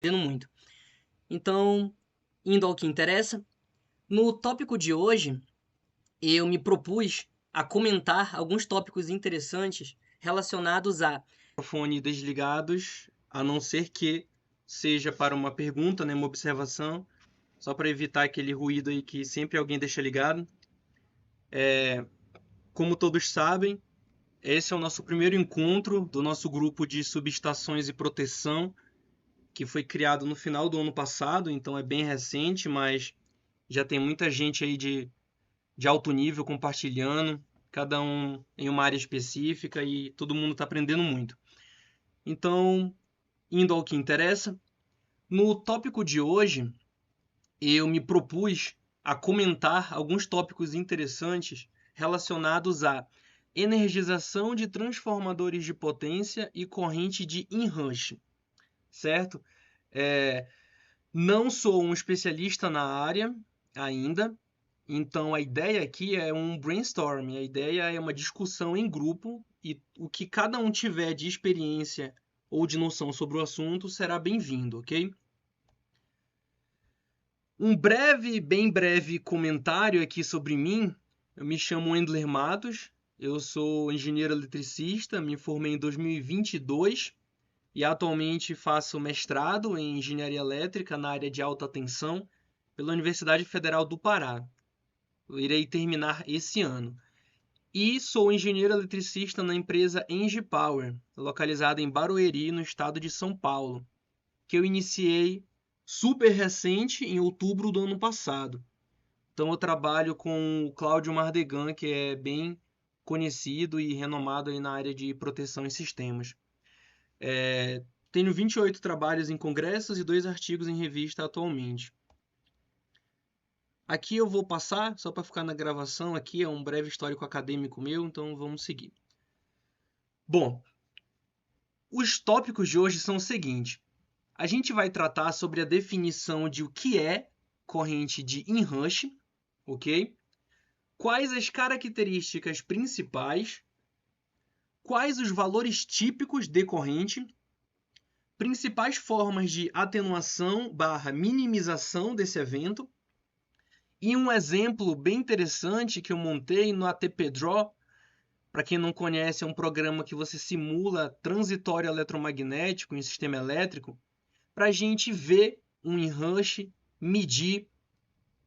Aprendendo muito. Então, indo ao que interessa, no tópico de hoje, eu me propus a comentar alguns tópicos interessantes relacionados a microfone desligados, a não ser que seja para uma pergunta, né, uma observação, só para evitar aquele ruído aí que sempre alguém deixa ligado. Como todos sabem, esse é o nosso primeiro encontro do nosso grupo de subestações e proteção, que foi criado no final do ano passado, então é bem recente, mas já tem muita gente aí de alto nível compartilhando, cada um em uma área específica e todo mundo está aprendendo muito. Então, indo ao que interessa, no tópico de hoje, eu me propus a comentar alguns tópicos interessantes relacionados à energização de transformadores de potência e corrente de inrush, certo? Não sou um especialista na área ainda, então a ideia aqui é um brainstorm, a ideia é uma discussão em grupo e o que cada um tiver de experiência ou de noção sobre o assunto será bem-vindo, ok? Um breve, bem breve comentário aqui sobre mim. Eu me chamo Wendler Matos, eu sou engenheiro eletricista, me formei em 2022 e atualmente faço mestrado em engenharia elétrica na área de alta tensão pela Universidade Federal do Pará. Eu irei terminar esse ano. E sou engenheiro eletricista na empresa Engie Power, localizada em Barueri, no estado de São Paulo, que eu iniciei super recente, em outubro do ano passado. Então eu trabalho com o Cláudio Mardegan, que é bem conhecido e renomado aí na área de proteção em sistemas. Tenho 28 trabalhos em congressos e 2 artigos em revista atualmente. Aqui eu vou passar, só para ficar na gravação, aqui é um breve histórico acadêmico meu, então vamos seguir. Bom, os tópicos de hoje são o seguinte. A gente vai tratar sobre a definição de o que é corrente de inrush, ok? Quais as características principais, quais os valores típicos de corrente, principais formas de atenuação barra minimização desse evento, e um exemplo bem interessante que eu montei no ATP Draw. Para quem não conhece, é um programa que você simula transitório eletromagnético em sistema elétrico, para a gente ver um inrush, medir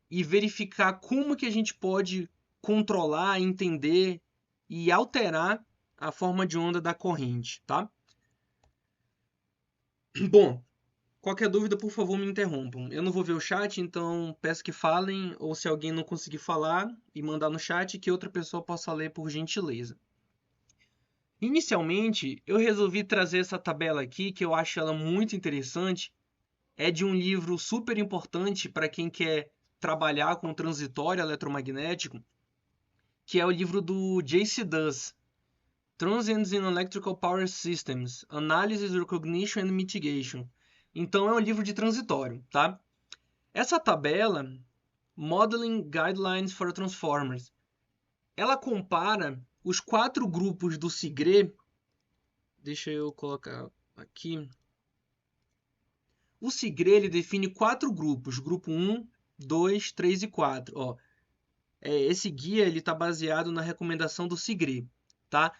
e verificar como que a gente pode controlar, entender e alterar a forma de onda da corrente, tá? Bom, qualquer dúvida, por favor, me interrompam. Eu não vou ver o chat, então peço que falem, ou se alguém não conseguir falar e mandar no chat, que outra pessoa possa ler por gentileza. Inicialmente, eu resolvi trazer essa tabela aqui, que eu acho ela muito interessante. É de um livro super importante para quem quer trabalhar com transitório eletromagnético, que é o livro do J.C. Duss, Transients in Electrical Power Systems, Analysis, Recognition and Mitigation. Então é um livro de transitório, tá? Essa tabela, Modeling Guidelines for Transformers, ela compara os 4 grupos do SIGRE. Deixa eu colocar aqui. O SIGRE ele define 4 grupos, grupo 1, 2, 3 e 4. Ó, esse guia está baseado na recomendação do SIGRE, tá?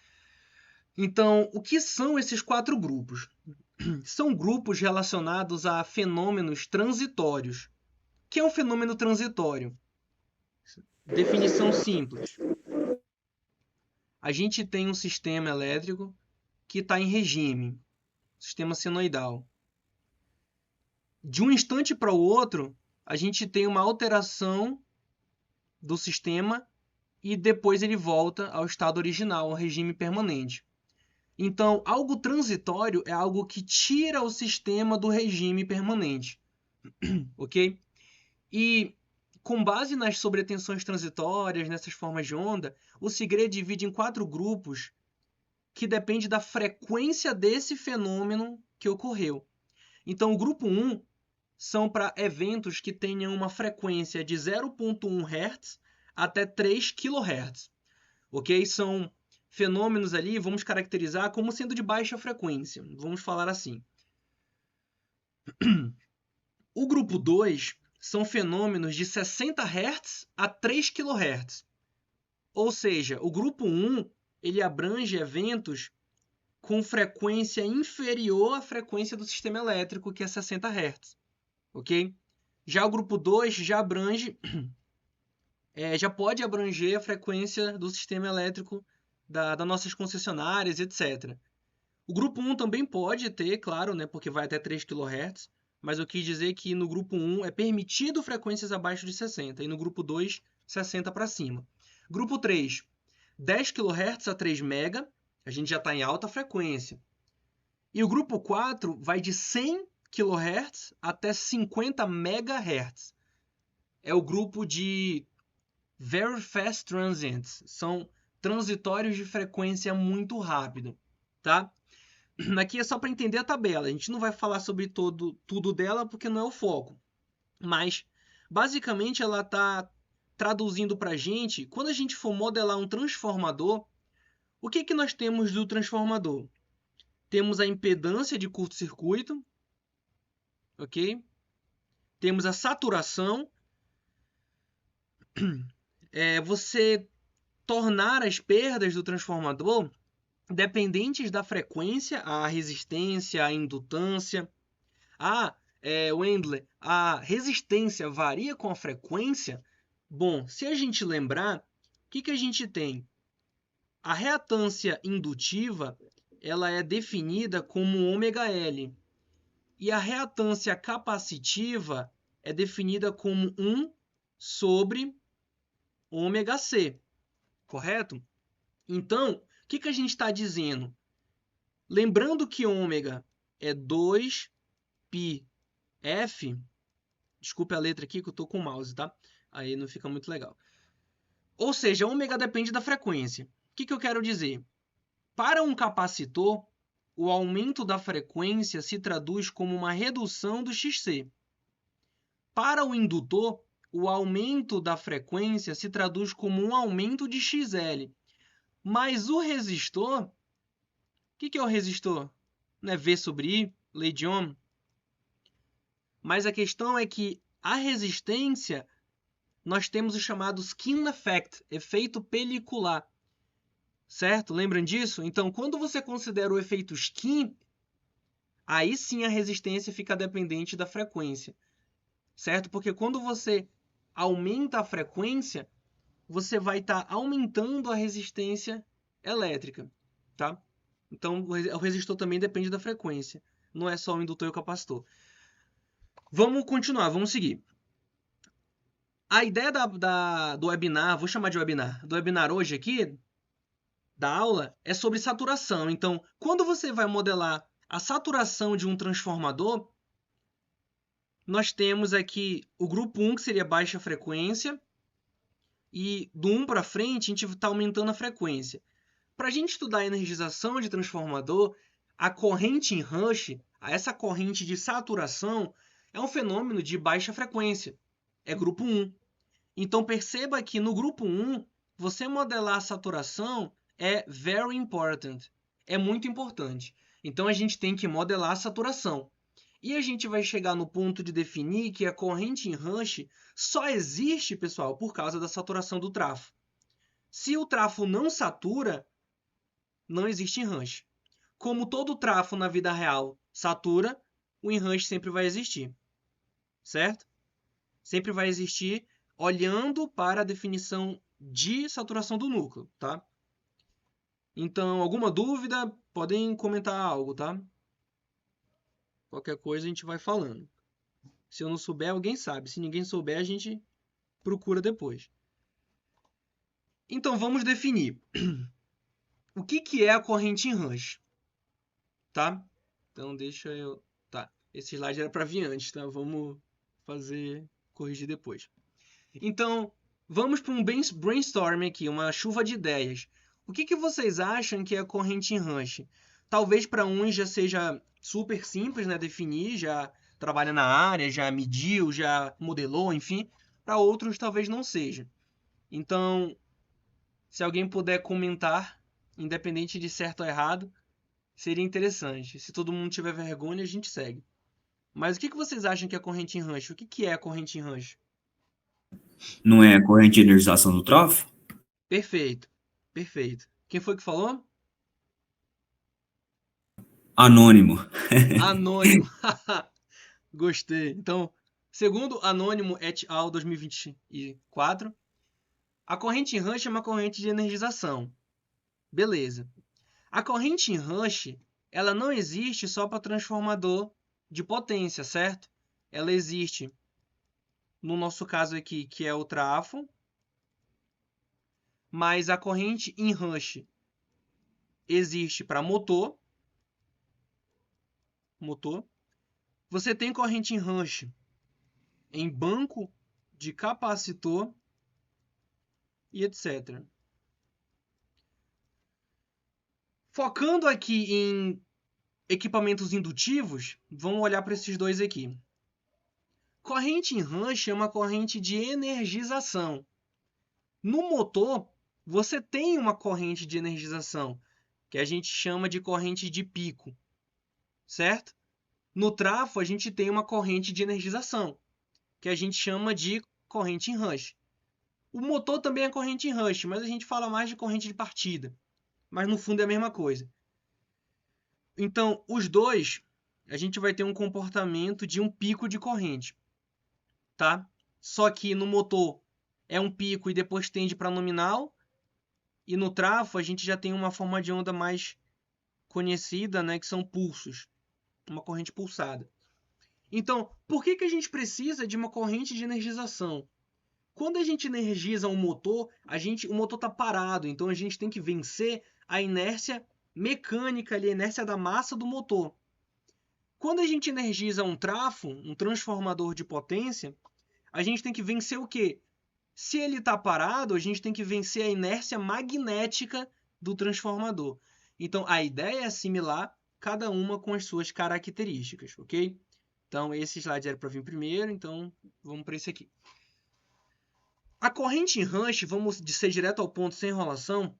Então, o que são esses 4 grupos? São grupos relacionados a fenômenos transitórios. O que é um fenômeno transitório? Definição simples. A gente tem um sistema elétrico que está em regime, sistema senoidal. De um instante para o outro, a gente tem uma alteração do sistema e depois ele volta ao estado original, ao regime permanente. Então, algo transitório é algo que tira o sistema do regime permanente, ok? E com base nas sobretensões transitórias, nessas formas de onda, o SIGRE divide em 4 grupos que depende da frequência desse fenômeno que ocorreu. Então, o grupo 1 são para eventos que tenham uma frequência de 0,1 Hz até 3 kHz. Ok? São fenômenos ali, vamos caracterizar como sendo de baixa frequência. Vamos falar assim. O grupo 2 são fenômenos de 60 Hz a 3 kHz. Ou seja, o grupo 1 ele abrange eventos com frequência inferior à frequência do sistema elétrico, que é 60 Hz. Ok? Já o grupo 2 já abrange, já pode abranger a frequência do sistema elétrico das nossas concessionárias, etc. O grupo 1 também pode ter, claro, né, porque vai até 3 kHz, mas eu quis dizer que no grupo 1 é permitido frequências abaixo de 60 e no grupo 2, 60 para cima. Grupo 3, 10 kHz a 3 MB, a gente já está em alta frequência. E o grupo 4 vai de 100 kHz até 50 MHz. É o grupo de Very Fast Transients, são transitórios de frequência muito rápido, tá? Aqui é só para entender a tabela, a gente não vai falar sobre tudo dela porque não é o foco, mas basicamente ela está traduzindo para a gente, quando a gente for modelar um transformador, o que nós temos do transformador? Temos a impedância de curto-circuito, ok? Temos a saturação, você tornar as perdas do transformador dependentes da frequência, a resistência, a indutância. Wendler, a resistência varia com a frequência? Bom, se a gente lembrar, o que a gente tem? A reatância indutiva ela é definida como ômega-L. E a reatância capacitiva é definida como 1 sobre ômega-C. Correto? Então, o que a gente está dizendo? Lembrando que ômega é 2πf, desculpe a letra aqui que eu estou com o mouse, tá? Aí não fica muito legal. Ou seja, ômega depende da frequência. O que eu quero dizer? Para um capacitor, o aumento da frequência se traduz como uma redução do XC. Para o indutor, o aumento da frequência se traduz como um aumento de XL. Mas o resistor, o que é o resistor? Não é V sobre I, lei de Ohm? Mas a questão é que a resistência, nós temos o chamado skin effect, efeito pelicular. Certo? Lembram disso? Então, quando você considera o efeito skin, aí sim a resistência fica dependente da frequência. Certo? Porque quando você aumenta a frequência, você vai estar aumentando a resistência elétrica. Tá? Então, o resistor também depende da frequência. Não é só o indutor e o capacitor. Vamos continuar, vamos seguir. A ideia do webinar, vou chamar de webinar, do webinar hoje aqui, da aula, é sobre saturação. Então, quando você vai modelar a saturação de um transformador, nós temos aqui o grupo 1, que seria baixa frequência, e do 1 para frente, a gente está aumentando a frequência. Para a gente estudar a energização de transformador, a corrente em rush, essa corrente de saturação, é um fenômeno de baixa frequência. É grupo 1. Então, perceba que no grupo 1, você modelar a saturação é very important. É muito importante. Então, a gente tem que modelar a saturação. E a gente vai chegar no ponto de definir que a corrente em rush só existe, pessoal, por causa da saturação do trafo. Se o trafo não satura, não existe em rush. Como todo trafo na vida real satura, o em rush sempre vai existir. Certo? Sempre vai existir olhando para a definição de saturação do núcleo, tá? Então, alguma dúvida? Podem comentar algo, tá? Qualquer coisa a gente vai falando. Se eu não souber, alguém sabe. Se ninguém souber, a gente procura depois. Então, vamos definir. O que é a corrente em rush? Tá? Então, deixa eu... Tá. Esse slide era para vir antes, tá? Vamos corrigir depois. Então, vamos para um brainstorm aqui, uma chuva de ideias. O que vocês acham que é a corrente em rush? Talvez para uns já seja super simples, né, definir, já trabalha na área, já mediu, já modelou, enfim. Para outros talvez não seja. Então, se alguém puder comentar, independente de certo ou errado, seria interessante. Se todo mundo tiver vergonha, a gente segue. Mas o que vocês acham que é corrente em Rush? O que é a corrente em Rush? Não é corrente de energização do tráfego? Perfeito, perfeito. Quem foi que falou? Anônimo. Anônimo. Gostei. Então, segundo Anônimo et al. 2024, a corrente em Rush é uma corrente de energização. Beleza. A corrente em Rush, ela não existe só para transformador de potência, certo? Ela existe, no nosso caso aqui, que é o trafo, mas a corrente em Rush existe para motor. Você tem corrente em Rush em banco de capacitor e etc. Focando aqui em equipamentos indutivos, vamos olhar para esses dois aqui. Corrente em Rush é uma corrente de energização. No motor, você tem uma corrente de energização, que a gente chama de corrente de pico, certo? No trafo, a gente tem uma corrente de energização, que a gente chama de corrente em Rush. O motor também é corrente em Rush, mas a gente fala mais de corrente de partida. Mas no fundo é a mesma coisa. Então, os dois, a gente vai ter um comportamento de um pico de corrente, tá? Só que no motor é um pico e depois tende para nominal, e no trafo a gente já tem uma forma de onda mais conhecida, né, que são pulsos, uma corrente pulsada. Então, por que a gente precisa de uma corrente de energização? Quando a gente energiza um motor, o motor está parado, então a gente tem que vencer a inércia mecânica, ali, a inércia da massa do motor. Quando a gente energiza um trafo, um transformador de potência, a gente tem que vencer o quê? Se ele está parado, a gente tem que vencer a inércia magnética do transformador. Então, a ideia é similar, cada uma com as suas características, ok? Então, esse slide era para vir primeiro, então vamos para esse aqui. A corrente em Rush, vamos ser direto ao ponto, sem enrolação,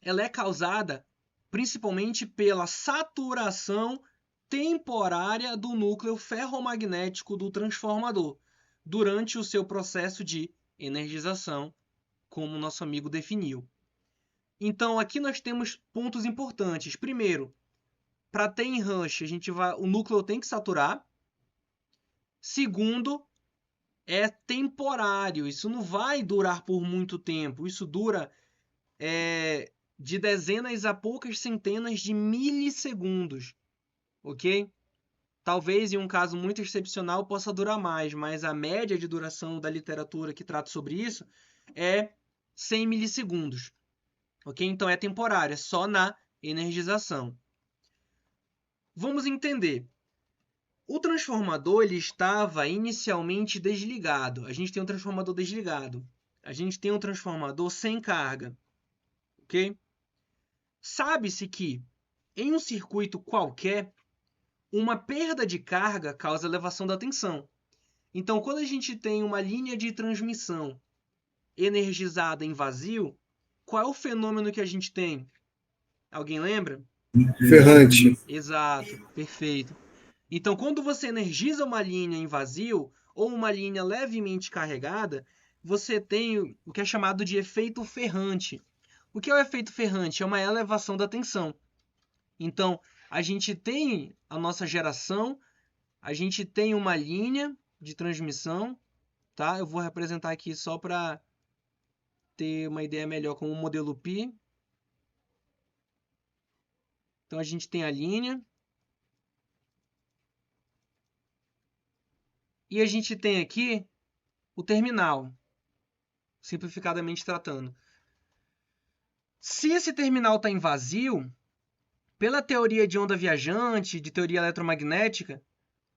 ela é causada principalmente pela saturação temporária do núcleo ferromagnético do transformador durante o seu processo de energização, como nosso amigo definiu. Então, aqui nós temos pontos importantes. Primeiro, para ter em Rush, o núcleo tem que saturar. Segundo, é temporário. Isso não vai durar por muito tempo. Isso dura de dezenas a poucas centenas de milissegundos, ok? Talvez em um caso muito excepcional possa durar mais, mas a média de duração da literatura que trata sobre isso é 100 milissegundos, ok? Então é temporário, é só na energização. Vamos entender. O transformador ele estava inicialmente desligado. A gente tem um transformador desligado. A gente tem um transformador sem carga, ok? Sabe-se que em um circuito qualquer, uma perda de carga causa elevação da tensão. Então, quando a gente tem uma linha de transmissão energizada em vazio, qual é o fenômeno que a gente tem? Alguém lembra? Ferrante. Exato, perfeito. Então, quando você energiza uma linha em vazio ou uma linha levemente carregada, você tem o que é chamado de efeito ferrante. O que é o efeito ferrante? É uma elevação da tensão. Então, a gente tem a nossa geração, a gente tem uma linha de transmissão, tá? Eu vou representar aqui só para ter uma ideia melhor com o modelo Pi. Então, a gente tem a linha. E a gente tem aqui o terminal, simplificadamente tratando. Se esse terminal está em vazio, pela teoria de onda viajante, de teoria eletromagnética,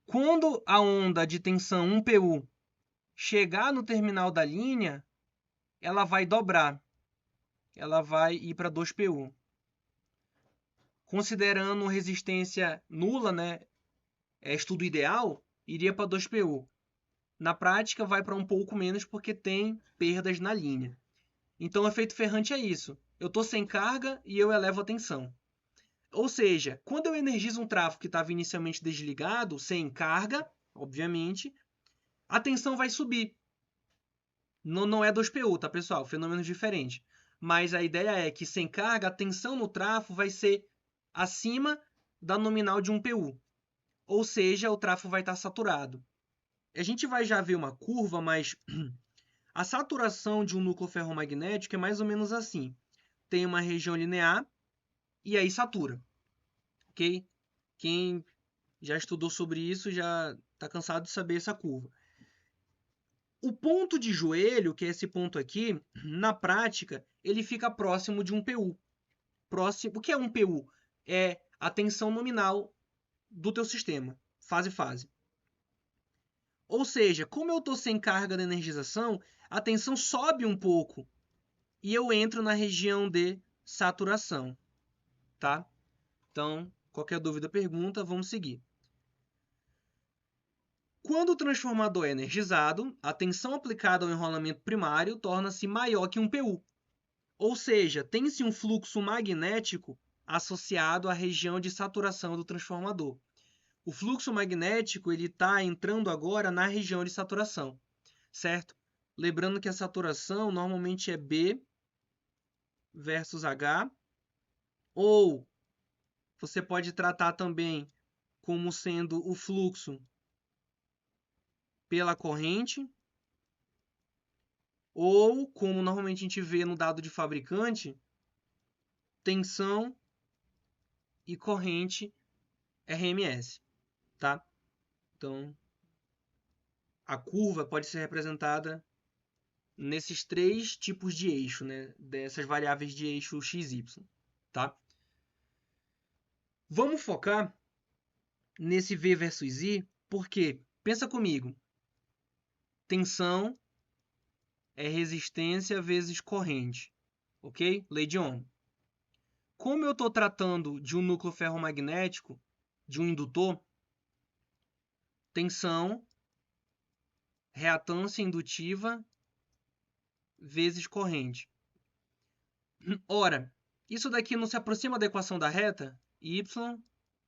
quando a onda de tensão 1PU chegar no terminal da linha, ela vai dobrar. Ela vai ir para 2PU. Considerando resistência nula, né, estudo ideal, iria para 2PU. Na prática, vai para um pouco menos porque tem perdas na linha. Então, o efeito ferrante é isso. Eu estou sem carga e eu elevo a tensão. Ou seja, quando eu energizo um tráfego que estava inicialmente desligado, sem carga, obviamente, a tensão vai subir. Não é 2PU, tá, pessoal? Fenômeno diferente. Mas a ideia é que sem carga, a tensão no tráfego vai ser acima da nominal de 1PU. Ou seja, o tráfego vai estar saturado. A gente vai já ver uma curva, mas a saturação de um núcleo ferromagnético é mais ou menos assim. Tem uma região linear e aí satura. Ok? Quem já estudou sobre isso já está cansado de saber essa curva. O ponto de joelho, que é esse ponto aqui, na prática, ele fica próximo de um PU. Próximo, o que é um PU? É a tensão nominal do teu sistema, fase-fase. Ou seja, como eu estou sem carga de energização, a tensão sobe um pouco e eu entro na região de saturação, tá? Então, qualquer dúvida, pergunta, vamos seguir. Quando o transformador é energizado, a tensão aplicada ao enrolamento primário torna-se maior que um PU. Ou seja, tem-se um fluxo magnético associado à região de saturação do transformador. O fluxo magnético está entrando agora na região de saturação, certo? Lembrando que a saturação normalmente é B versus H, ou você pode tratar também como sendo o fluxo pela corrente, ou como normalmente a gente vê no dado de fabricante, tensão e corrente RMS, tá? Então, a curva pode ser representada nesses três tipos de eixo, né? Dessas variáveis de eixo x, y, tá? Vamos focar nesse V versus I, porque, pensa comigo, tensão é resistência vezes corrente, ok? Lei de Ohm. Como eu estou tratando de um núcleo ferromagnético, de um indutor, tensão, reatância indutiva vezes corrente. Ora, isso daqui não se aproxima da equação da reta? Y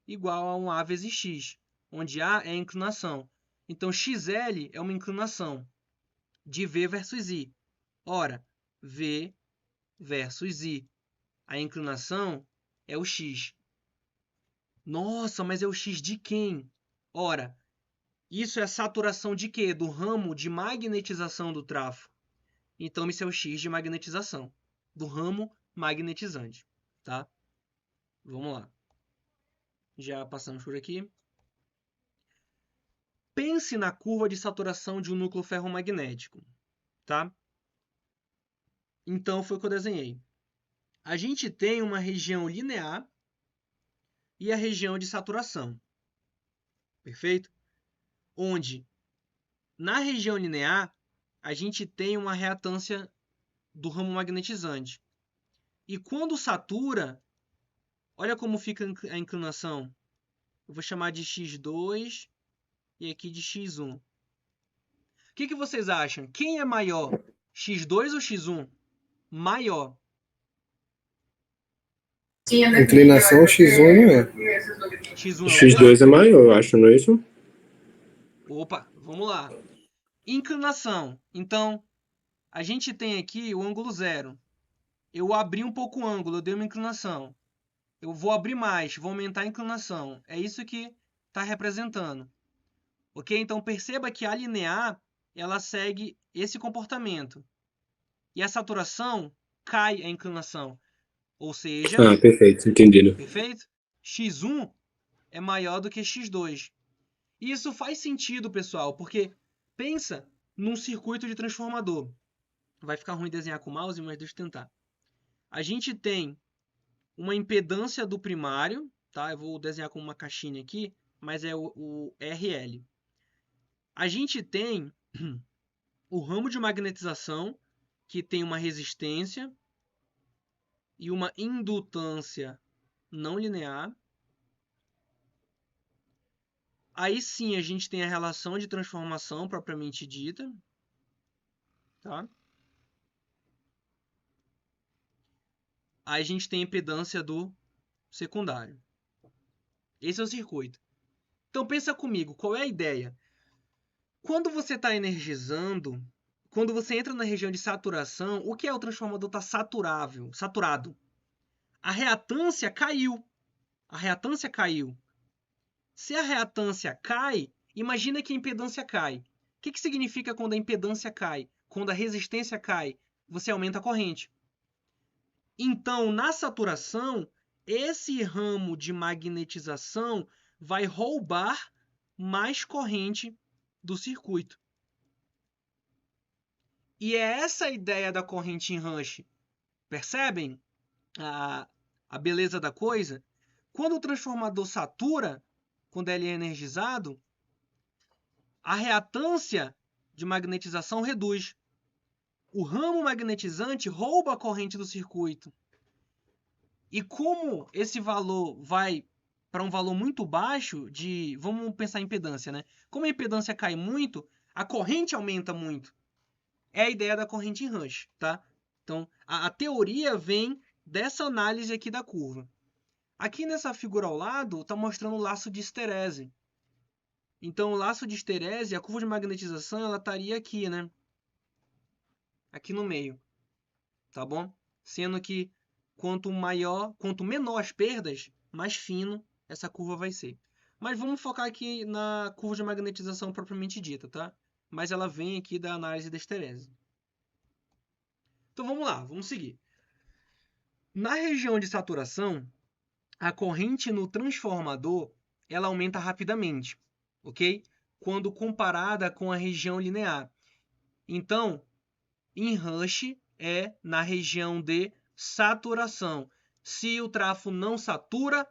igual a um A vezes x, onde A é a inclinação. Então, XL é uma inclinação de V versus I. Ora, V versus I. A inclinação é o x. Nossa, mas é o x de quem? Ora, isso é a saturação de quê? Do ramo de magnetização do tráfego. Então, isso é o x de magnetização, do ramo magnetizante, tá? Vamos lá. Já passamos por aqui. Pense na curva de saturação de um núcleo ferromagnético, tá? Então, foi o que eu desenhei. A gente tem uma região linear e a região de saturação, perfeito? Onde, na região linear, a gente tem uma reatância do ramo magnetizante. E quando satura, olha como fica a inclinação. Eu vou chamar de x2 e aqui de x1. O que vocês acham? Quem é maior, x2 ou x1? Maior. Inclinação x1 não é. X1 O é o quê? x2 é maior, eu acho, não é isso? Opa, vamos lá. Inclinação. Então, a gente tem aqui o ângulo zero. Eu abri um pouco o ângulo, eu dei uma inclinação. Eu vou abrir mais, vou aumentar a inclinação. É isso que está representando. Ok? Então, perceba que a linear, ela segue esse comportamento. E a saturação cai a inclinação. Ou seja, Ah, perfeito, entendido. perfeito? X1 é maior do que X2. E isso faz sentido, pessoal, porque pensa num circuito de transformador. Vai ficar ruim desenhar com o mouse, mas deixa eu tentar. A gente tem uma impedância do primário, tá? Eu vou desenhar com uma caixinha aqui, mas é o RL. A gente tem o ramo de magnetização, que tem uma resistência e uma indutância não linear. Aí sim a gente tem a relação de transformação propriamente dita, tá? Aí a gente tem a impedância do secundário. Esse é o circuito. Então pensa comigo, qual é a ideia? Quando você está energizando, quando você entra na região de saturação, o que é o transformador está saturado? A reatância caiu. A reatância caiu. Se a reatância cai, imagina que a impedância cai. O que significa quando a impedância cai? Quando a resistência cai, você aumenta a corrente. Então, na saturação, esse ramo de magnetização vai roubar mais corrente do circuito. E é essa a ideia da corrente em rush. Percebem a beleza da coisa? Quando o transformador satura, quando ele é energizado, a reatância de magnetização reduz. O ramo magnetizante rouba a corrente do circuito. E como esse valor vai para um valor muito baixo de... Vamos pensar em impedância, né? Como a impedância cai muito, a corrente aumenta muito. É a ideia da corrente em rush, tá? Então, a teoria vem dessa análise aqui da curva. Aqui nessa figura ao lado, está mostrando o laço de esterese. Então, o laço de esterese, a curva de magnetização, ela estaria aqui, né? Aqui no meio, tá bom? Sendo que quanto menor as perdas, mais fino essa curva vai ser. Mas vamos focar aqui na curva de magnetização propriamente dita, tá? Mas ela vem aqui da análise da esterese. Então vamos lá, vamos seguir. Na região de saturação, a corrente no transformador ela aumenta rapidamente, ok? Quando comparada com a região linear. Então, em rush é na região de saturação. Se o trafo não satura,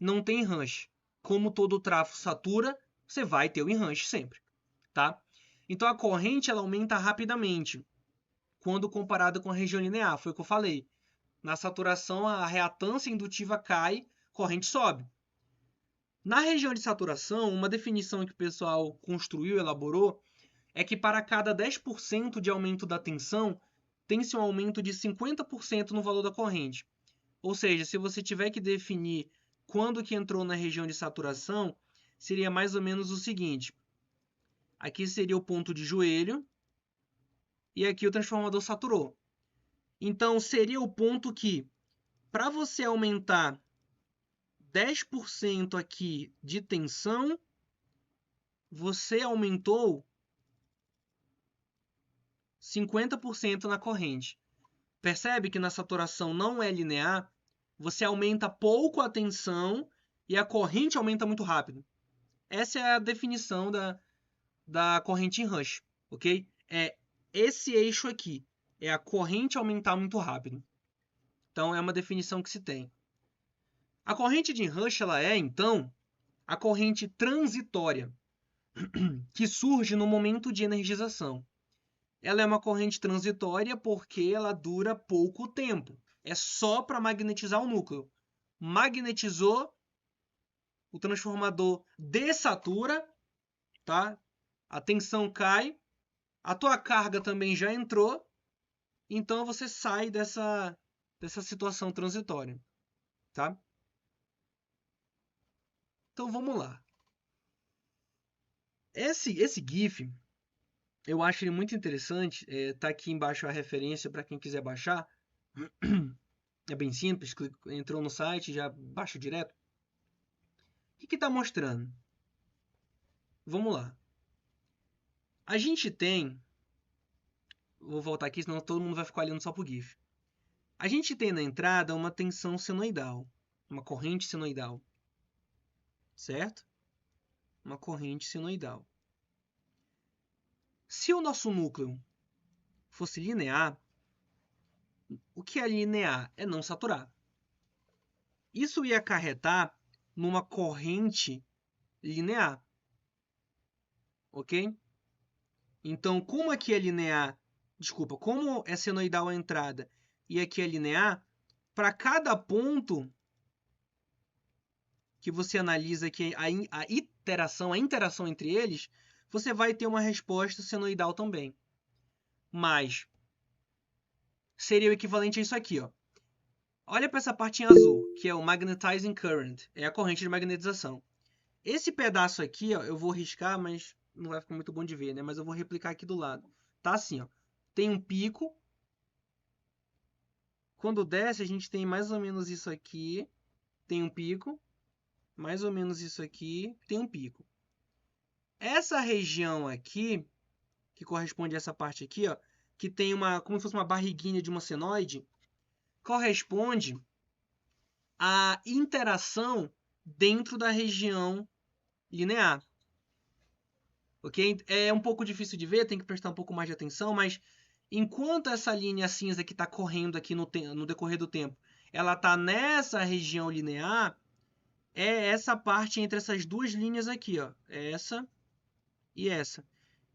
não tem rush. Como todo trafo satura, você vai ter o enrush sempre, tá? Então a corrente ela aumenta rapidamente quando comparada com a região linear, foi o que eu falei. Na saturação a reatância indutiva cai, corrente sobe. Na região de saturação, uma definição que o pessoal construiu, elaborou, é que para cada 10% de aumento da tensão, tem-se um aumento de 50% no valor da corrente. Ou seja, se você tiver que definir quando que entrou na região de saturação, seria mais ou menos o seguinte. Aqui seria o ponto de joelho e aqui o transformador saturou. Então, seria o ponto que, para você aumentar 10% aqui de tensão, você aumentou 50% na corrente. Percebe que na saturação não é linear? Você aumenta pouco a tensão e a corrente aumenta muito rápido. Essa é a definição da corrente em rush, ok? É esse eixo aqui. É a corrente aumentar muito rápido. Então, é uma definição que se tem. A corrente de rush ela é, então, a corrente transitória, que surge no momento de energização. Ela é uma corrente transitória porque ela dura pouco tempo. É só para magnetizar o núcleo. Magnetizou, o transformador desatura, tá? A tensão cai, a tua carga também já entrou, então você sai dessa situação transitória, tá? Então vamos lá. Esse GIF, eu acho ele muito interessante. Tá aqui embaixo a referência para quem quiser baixar. É bem simples, entrou no site, já baixa direto. O que está mostrando? Vamos lá. A gente tem... Vou voltar aqui, senão todo mundo vai ficar olhando só pro GIF. A gente tem na entrada uma tensão senoidal, uma corrente senoidal. Certo? Uma corrente senoidal. Se o nosso núcleo fosse linear, o que é linear? É não saturar. Isso ia acarretar numa corrente linear. Ok? Então, como aqui é linear, como é senoidal a entrada e aqui é linear, para cada ponto que você analisa aqui a interação entre eles, você vai ter uma resposta senoidal também. Mas seria o equivalente a isso aqui, ó. Olha para essa parte em azul, que é o magnetizing current, é a corrente de magnetização. Esse pedaço aqui, ó, eu vou riscar, mas não vai ficar muito bom de ver, né? Mas eu vou replicar aqui do lado. Tá assim, ó. Tem um pico. Quando desce, a gente tem mais ou menos isso aqui. Tem um pico. Mais ou menos isso aqui. Tem um pico. Essa região aqui, que corresponde a essa parte aqui, ó, que tem uma, como se fosse uma barriguinha de uma senoide, corresponde à interação dentro da região linear. Ok? É um pouco difícil de ver, tem que prestar um pouco mais de atenção, mas enquanto essa linha cinza que está correndo aqui no decorrer do tempo, ela está nessa região linear, é essa parte entre essas duas linhas aqui, ó, essa e essa,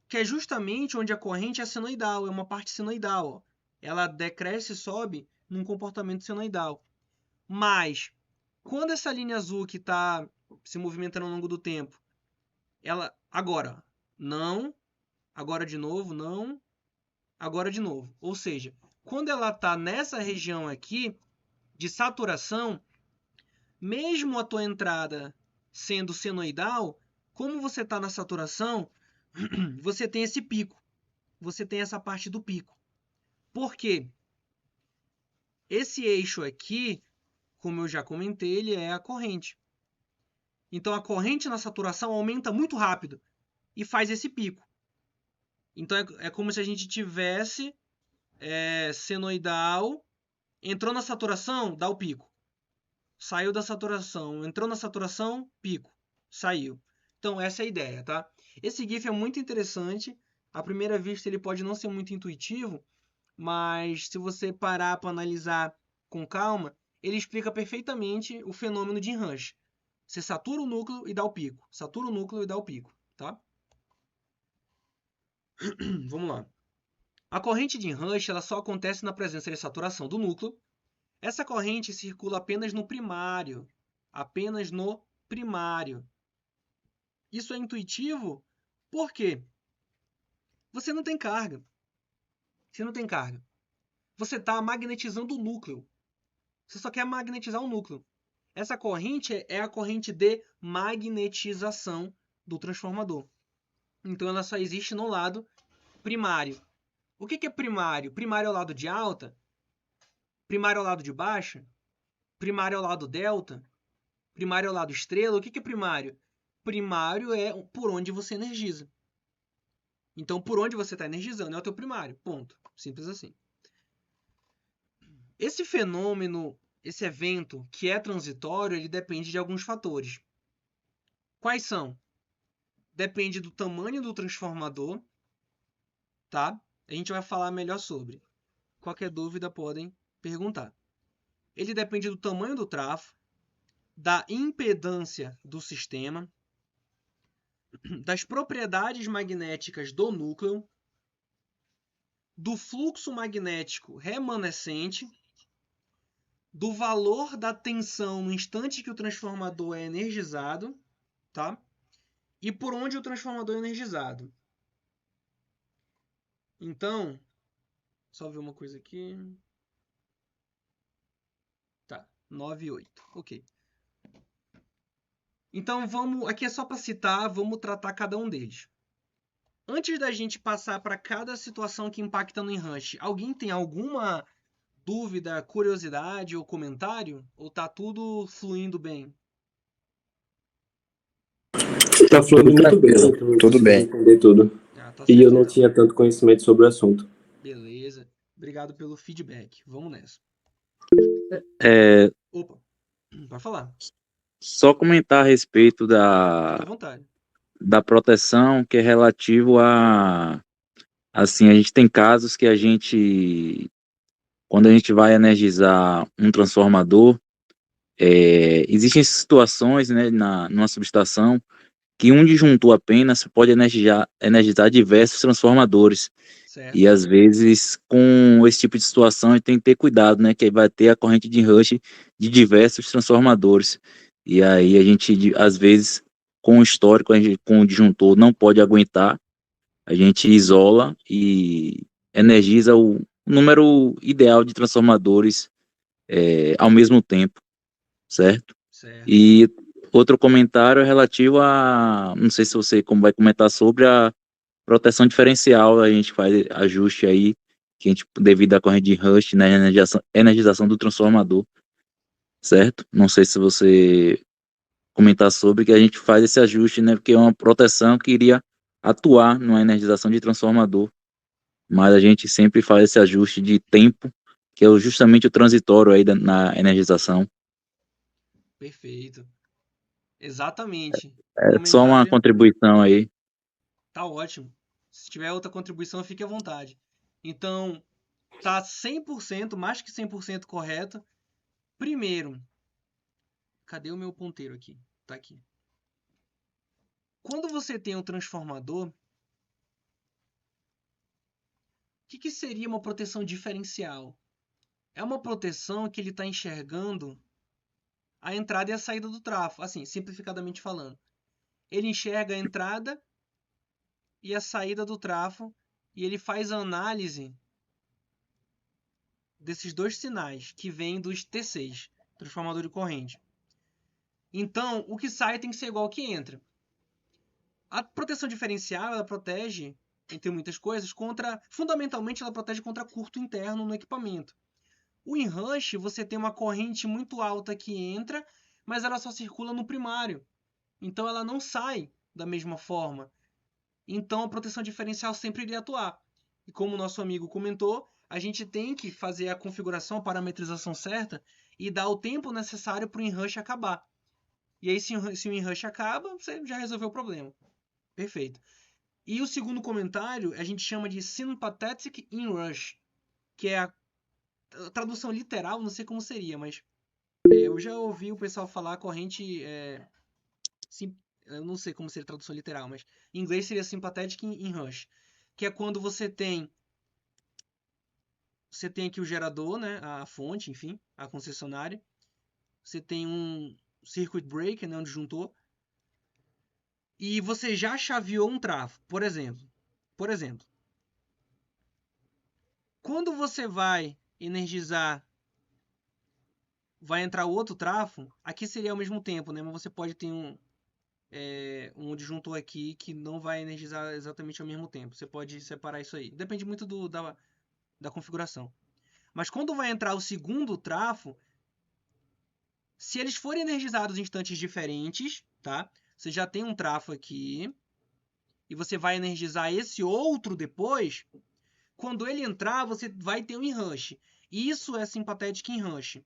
que é justamente onde a corrente é senoidal, é uma parte senoidal, ó. Ela decresce e sobe num comportamento senoidal. Mas, quando essa linha azul que está se movimentando ao longo do tempo, ela agora, não, agora de novo, não, agora de novo. Ou seja, quando ela está nessa região aqui de saturação, mesmo a tua entrada sendo senoidal, como você está na saturação, você tem esse pico. Você tem essa parte do pico. Por quê? Esse eixo aqui, como eu já comentei, ele é a corrente. Então a corrente na saturação aumenta muito rápido e faz esse pico. Então é como se a gente tivesse senoidal, entrou na saturação, dá o pico. Saiu da saturação, entrou na saturação, pico. Saiu. Então essa é a ideia, tá? Esse GIF é muito interessante. À primeira vista ele pode não ser muito intuitivo, mas se você parar para analisar com calma, ele explica perfeitamente o fenômeno de Rush. Você satura o núcleo e dá o pico. Satura o núcleo e dá o pico, tá? Vamos lá. A corrente de Rush ela só acontece na presença de saturação do núcleo. Essa corrente circula apenas no primário. Apenas no primário. Isso é intuitivo? Por quê? Você não tem carga. Você não tem carga. Você está magnetizando o núcleo. Você só quer magnetizar o núcleo. Essa corrente é a corrente de magnetização do transformador. Então ela só existe no lado primário. O que é primário? Primário é o lado de alta? Primário é o lado de baixa? Primário é o lado delta? Primário é o lado estrela? O que é primário? Primário é por onde você energiza. Então, por onde você está energizando é o teu primário. Ponto. Simples assim. Esse fenômeno, esse evento que é transitório, ele depende de alguns fatores. Quais são? Depende do tamanho do transformador, tá? A gente vai falar melhor sobre. Qualquer dúvida podem perguntar. Ele depende do tamanho do trafo, da impedância do sistema, das propriedades magnéticas do núcleo, do fluxo magnético remanescente, do valor da tensão no instante que o transformador é energizado, tá? E por onde o transformador é energizado. Então, só ver uma coisa aqui. Tá, 9 e 8. Ok. Então, aqui é só para citar, vamos tratar cada um deles. Antes da gente passar para cada situação que impacta no Enrush, alguém tem alguma dúvida, curiosidade ou comentário? Ou tá tudo fluindo bem? Tá fluindo muito bem, né? Tudo bem. Entender tudo. Tá E certo, eu não então. tinha tanto conhecimento sobre o assunto. Beleza. Obrigado pelo feedback. Vamos nessa. Opa, pode falar. Só comentar a respeito Fique à vontade. da proteção, que é relativo a, assim, a gente tem casos que quando a gente vai energizar um transformador, existem situações, né, numa subestação, que um disjuntor apenas pode energizar diversos transformadores. Certo. E às vezes, com esse tipo de situação, a gente tem que ter cuidado, né? Que aí vai ter a corrente de Rush de diversos transformadores. E aí a gente, às vezes, com o histórico, com o disjuntor não pode aguentar, a gente isola e energiza o número ideal de transformadores ao mesmo tempo, certo? Certo. E outro comentário é relativo a, não sei se você como vai comentar sobre a proteção diferencial, a gente faz ajuste aí, que a gente, devido à corrente de Rush, na energização do transformador, certo? Não sei se você comentar sobre que a gente faz esse ajuste, né? Porque é uma proteção que iria atuar numa energização de transformador, mas a gente sempre faz esse ajuste de tempo, que é justamente o transitório aí na energização. Perfeito. Exatamente. É só uma Comentário contribuição aí. tá ótimo. Se tiver outra contribuição, fique à vontade. Então, tá 100%, mais que 100% correto. Primeiro, cadê o meu ponteiro aqui? Tá aqui. Quando você tem um transformador, o que seria uma proteção diferencial? É uma proteção que ele está enxergando a entrada e a saída do trafo, assim, simplificadamente falando. Ele enxerga a entrada e a saída do trafo e ele faz a análise desses dois sinais que vêm dos T6, transformador de corrente. Então, o que sai tem que ser igual ao que entra. A proteção diferencial, ela protege, entre muitas coisas, fundamentalmente ela protege contra curto interno no equipamento. O inrush, você tem uma corrente muito alta que entra, mas ela só circula no primário. Então ela não sai da mesma forma. Então a proteção diferencial sempre iria atuar. E como o nosso amigo comentou, a gente tem que fazer a configuração, a parametrização certa e dar o tempo necessário para o inrush acabar. E aí, se o inrush acaba, você já resolveu o problema. Perfeito. E o segundo comentário a gente chama de sympathetic inrush, que é a tradução literal, não sei como seria, mas eu já ouvi o pessoal falar corrente. Eu não sei como seria a tradução literal, mas em inglês seria sympathetic inrush, que é quando você tem aqui o gerador, né, a fonte, enfim, a concessionária. Você tem um circuit breaker, né, um disjuntor, e você já chaveou um trafo, por exemplo. Quando você vai energizar, vai entrar o outro trafo, aqui seria ao mesmo tempo, né? Mas você pode ter um disjuntor aqui que não vai energizar exatamente ao mesmo tempo. Você pode separar isso aí. Depende muito da configuração. Mas quando vai entrar o segundo trafo, se eles forem energizados em instantes diferentes, tá? Você já tem um trafo aqui e você vai energizar esse outro depois. Quando ele entrar, você vai ter um inrush. Isso é sympathetic inrush,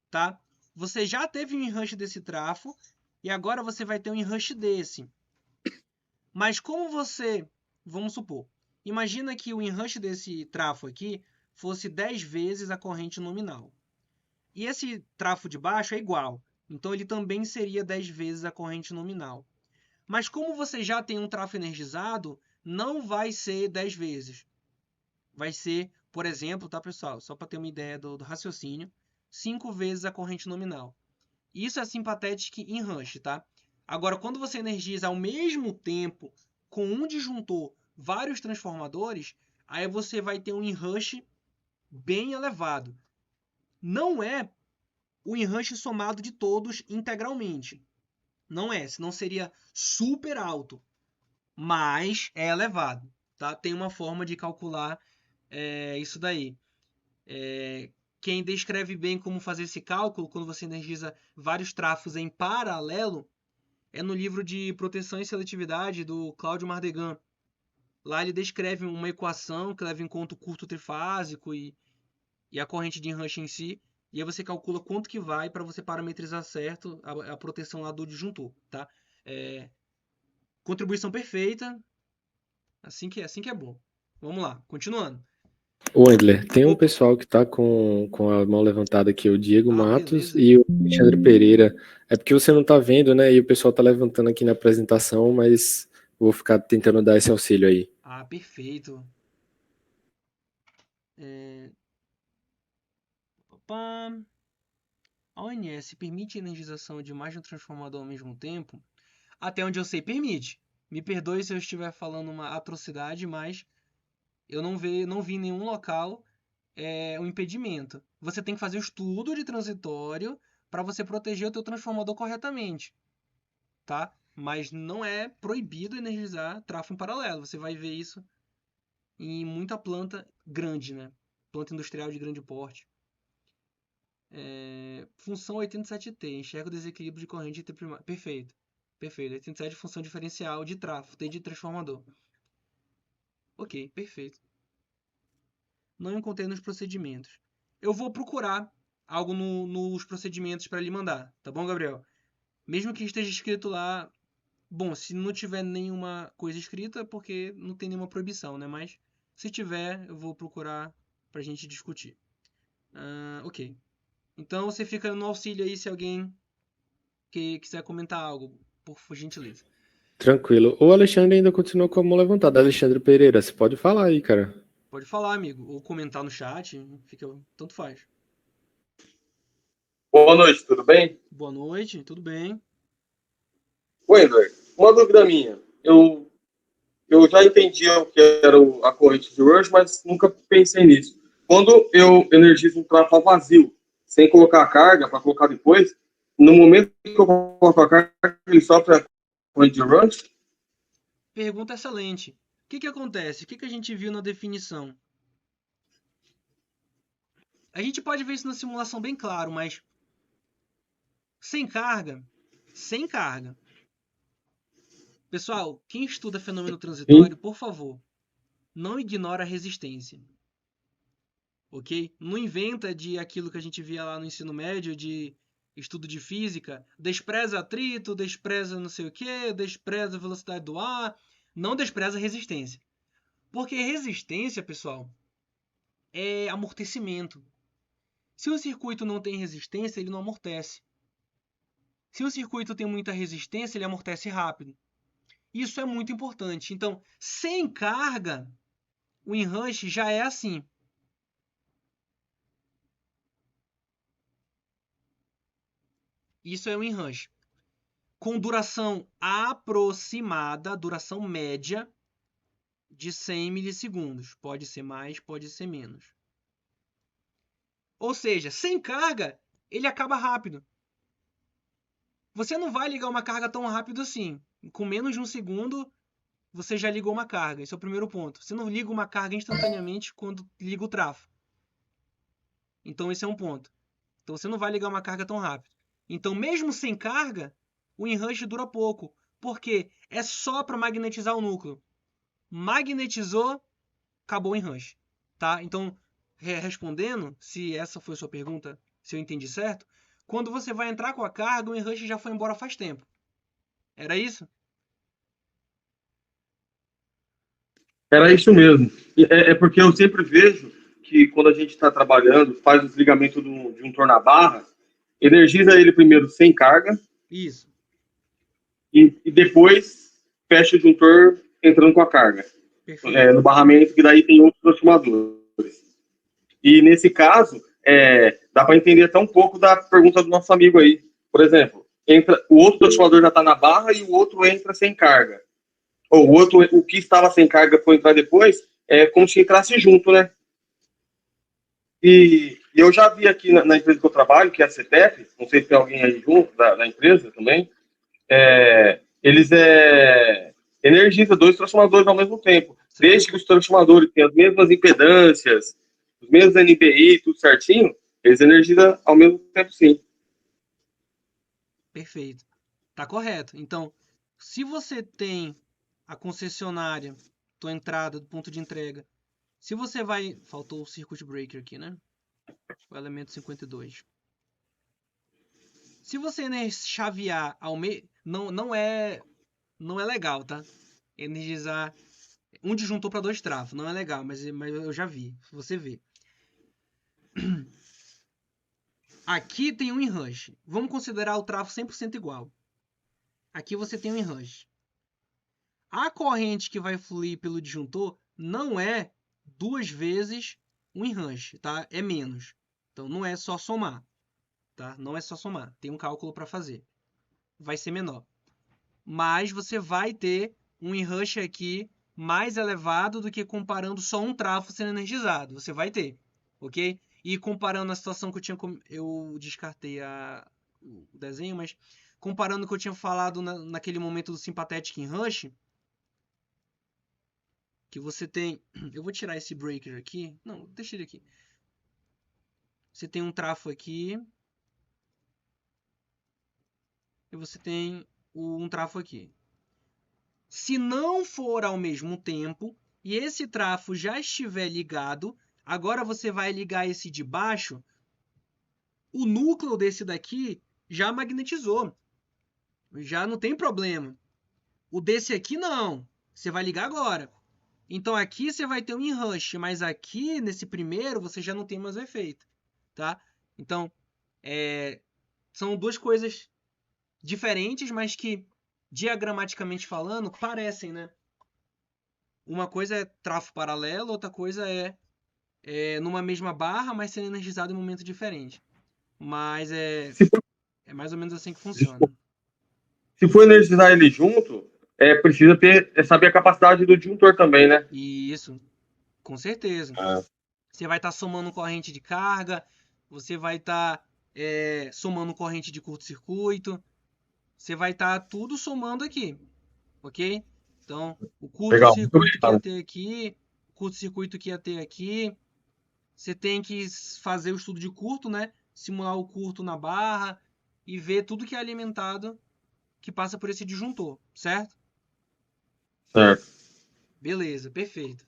tá? Você já teve um inrush desse trafo e agora você vai ter um inrush desse. Mas como vamos supor, imagina que o inrush desse trafo aqui fosse 10 vezes a corrente nominal. E esse trafo de baixo é igual, então ele também seria 10 vezes a corrente nominal. Mas como você já tem um trafo energizado, não vai ser 10 vezes. Vai ser, por exemplo, tá, pessoal? Só para ter uma ideia do raciocínio, 5 vezes a corrente nominal. Isso é sympathetic inrush, tá? Agora, quando você energiza ao mesmo tempo com um disjuntor vários transformadores, aí você vai ter um inrush bem elevado. Não é o inrush somado de todos integralmente. Não é, senão seria super alto, mas é elevado, tá? Tem uma forma de calcular isso daí. Quem descreve bem como fazer esse cálculo, quando você energiza vários trafos em paralelo, é no livro de Proteção e Seletividade do Cláudio Mardegan. Lá ele descreve uma equação que leva em conta o curto trifásico e a corrente de Rush em si, e aí você calcula quanto que vai para você parametrizar certo a proteção lá do disjuntor, tá? Contribuição perfeita, assim que é bom. Vamos lá, continuando. Ô, Wendler, tem um pessoal que tá com a mão levantada aqui, o Diego Matos Beleza. e o Alexandre Pereira. É porque você não tá vendo, né? E o pessoal tá levantando aqui na apresentação, mas vou ficar tentando dar esse auxílio aí. Perfeito. A ONS permite a energização de mais de um transformador ao mesmo tempo? Até onde eu sei, permite. Me perdoe se eu estiver falando uma atrocidade, mas eu não vi em nenhum local um impedimento. Você tem que fazer o estudo de transitório para você proteger o teu transformador corretamente, tá? Mas não é proibido energizar tráfego em paralelo. Você vai ver isso em muita planta grande, né? Planta industrial de grande porte. Função 87T, enxerga o desequilíbrio de corrente entre primário. Perfeito. Perfeito. 87 função diferencial de tráfego, T de transformador. Ok, perfeito. Não encontrei nos procedimentos. Eu vou procurar algo nos procedimentos para lhe mandar, tá bom, Gabriel? Mesmo que esteja escrito lá. Bom, se não tiver nenhuma coisa escrita, porque não tem nenhuma proibição, né? Mas se tiver, eu vou procurar pra gente discutir. Ok. Então você fica no auxílio aí se alguém que quiser comentar algo, por gentileza. Tranquilo. O Alexandre ainda continua com a mão levantada. Alexandre Pereira, você pode falar aí, cara. Pode falar, amigo, ou comentar no chat, tanto faz. Boa noite, tudo bem? Boa noite, tudo bem? Wender, uma dúvida minha. Eu já entendi o que era a corrente de Rush, mas nunca pensei nisso. Quando eu energizo um tráfego vazio, sem colocar a carga, para colocar depois, no momento que eu coloco a carga, ele sofre a corrente de Rush? Pergunta excelente. O que acontece? O que a gente viu na definição? A gente pode ver isso na simulação bem claro, mas sem carga. Pessoal, quem estuda fenômeno transitório, por favor, não ignora a resistência. Ok? Não inventa de aquilo que a gente via lá no ensino médio, de estudo de física. Despreza atrito, despreza não sei o que, despreza a velocidade do ar. Não despreza a resistência. Porque resistência, pessoal, é amortecimento. Se o circuito não tem resistência, ele não amortece. Se o circuito tem muita resistência, ele amortece rápido. Isso é muito importante. Então, sem carga, o enrush já é assim. Isso é o enrush. Com duração aproximada, duração média de 100 milissegundos. Pode ser mais, pode ser menos. Ou seja, sem carga, ele acaba rápido. Você não vai ligar uma carga tão rápido assim. Com menos de um segundo, você já ligou uma carga. Esse é o primeiro ponto. Você não liga uma carga instantaneamente quando liga o trafo. Então esse é um ponto. Então você não vai ligar uma carga tão rápido. Então mesmo sem carga, o enrush dura pouco. Porque é só para magnetizar o núcleo. Magnetizou, acabou o enrush. Tá? Então, respondendo, se essa foi a sua pergunta, se eu entendi certo, quando você vai entrar com a carga, o enrush já foi embora faz tempo. Era isso? Era isso mesmo. É porque eu sempre vejo que quando a gente está trabalhando, faz o desligamento de um torna-barra, energiza ele primeiro sem carga. Isso. E depois fecha o disjuntor entrando com a carga. No barramento, que daí tem outros transformadores. E nesse caso, dá para entender até um pouco da pergunta do nosso amigo aí. Por exemplo, o outro transformador já está na barra e o outro entra sem carga. Ou o que estava sem carga foi entrar depois, é como se entrasse junto, né? E eu já vi aqui na empresa que eu trabalho, que é a CETEP, não sei se tem alguém aí junto da empresa também, eles energizam 2 transformadores ao mesmo tempo. Desde que os transformadores têm as mesmas impedâncias, os mesmos NPI, tudo certinho, eles energizam ao mesmo tempo, sim. Perfeito. Tá correto. Então, se você tem a concessionária, tua entrada do ponto de entrega, se você vai... Faltou o circuit breaker aqui, né? O elemento 52. Se você chavear ao meio... Não é legal, tá? Energizar um disjuntor para 2 trafos. Não é legal, mas eu já vi. Você vê. Aqui tem um enrush. Vamos considerar o trafo 100% igual. Aqui você tem um enrush. A corrente que vai fluir pelo disjuntor não é 2 vezes um enrush, tá? É menos. Então não é só somar, tá? Não é só somar. Tem um cálculo para fazer. Vai ser menor. Mas você vai ter um enrush aqui mais elevado do que comparando só um trafo sendo energizado. Você vai ter. ok? E comparando a situação que eu descartei o desenho, mas comparando o que eu tinha falado naquele momento do Sympathetic in Rush, que você tem... Eu vou tirar esse breaker aqui. Não, deixa ele aqui. Você tem um trafo aqui. E você tem um trafo aqui. Se não for ao mesmo tempo, e esse trafo já estiver ligado, agora você vai ligar esse de baixo, o núcleo desse daqui já magnetizou. Já não tem problema. O desse aqui não. Você vai ligar agora. Então aqui você vai ter um in-rush, mas aqui nesse primeiro você já não tem mais o efeito, tá? Então, são duas coisas diferentes, mas que diagramaticamente falando parecem, né? Uma coisa é trafo paralelo, outra coisa é numa mesma barra, mas sendo energizado em um momento diferente. Mas é mais ou menos assim que funciona. Se for energizar ele junto, precisa saber a capacidade do disjuntor também, né? Isso, com certeza. Você vai estar somando corrente de carga, você vai estar somando corrente de curto-circuito, você vai estar tudo somando aqui, ok? Então, o curto-circuito que ia ter aqui, o curto-circuito que ia ter aqui, você tem que fazer o estudo de curto, né? Simular o curto na barra e ver tudo que é alimentado que passa por esse disjuntor, certo? Certo. Beleza, perfeito.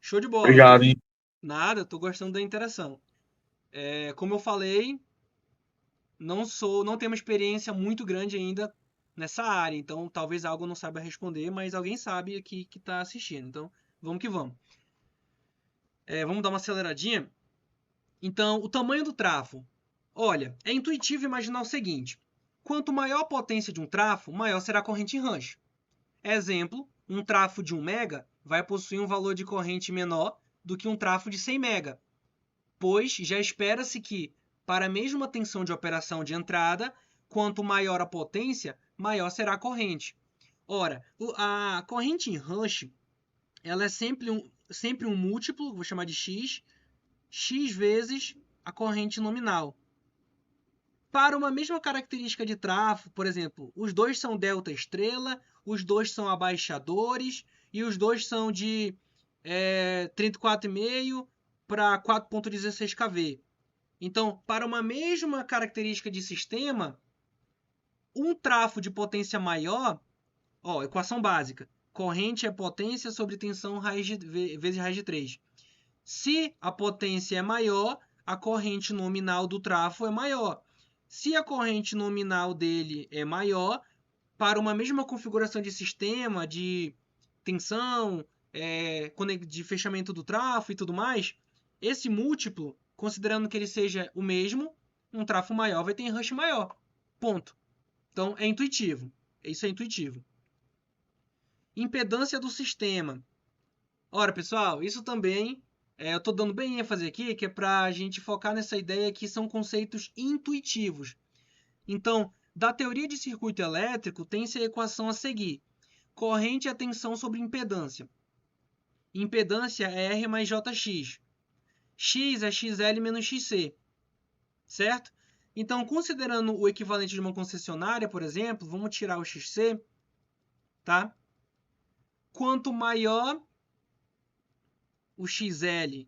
Show de bola. Obrigado, hein? Nada, tô gostando da interação. Como eu falei, não tenho uma experiência muito grande ainda nessa área, então talvez algo eu não saiba responder, mas alguém sabe aqui que está assistindo. Então, vamos que vamos. Vamos dar uma aceleradinha. Então, o tamanho do trafo. Olha, é intuitivo imaginar o seguinte: quanto maior a potência de um trafo, maior será a corrente em range. Exemplo, um trafo de 1 mega vai possuir um valor de corrente menor do que um trafo de 100 mega, pois já espera-se que, para a mesma tensão de operação de entrada, quanto maior a potência, maior será a corrente. Ora, a corrente em rush, ela é sempre um múltiplo, vou chamar de x vezes a corrente nominal. Para uma mesma característica de trafo, por exemplo, os dois são delta estrela, os dois são abaixadores e os dois são de 34,5 para 4,16 kV. Então, para uma mesma característica de sistema, um trafo de potência maior, equação básica, corrente é potência sobre tensão vezes raiz de 3. Se a potência é maior, a corrente nominal do trafo é maior. Se a corrente nominal dele é maior, para uma mesma configuração de sistema, de tensão, de fechamento do trafo e tudo mais, esse múltiplo, considerando que ele seja o mesmo, um trafo maior vai ter em rush maior. Ponto. Então, é intuitivo. Isso é intuitivo. Impedância do sistema. Ora, pessoal, isso também eu estou dando bem ênfase aqui, que é para a gente focar nessa ideia que são conceitos intuitivos. Então, da teoria de circuito elétrico, tem-se a equação a seguir. Corrente é tensão sobre impedância. Impedância é R mais JX. X é XL menos XC. Certo? Então, considerando o equivalente de uma concessionária, por exemplo, vamos tirar o XC, tá? Quanto maior o XL,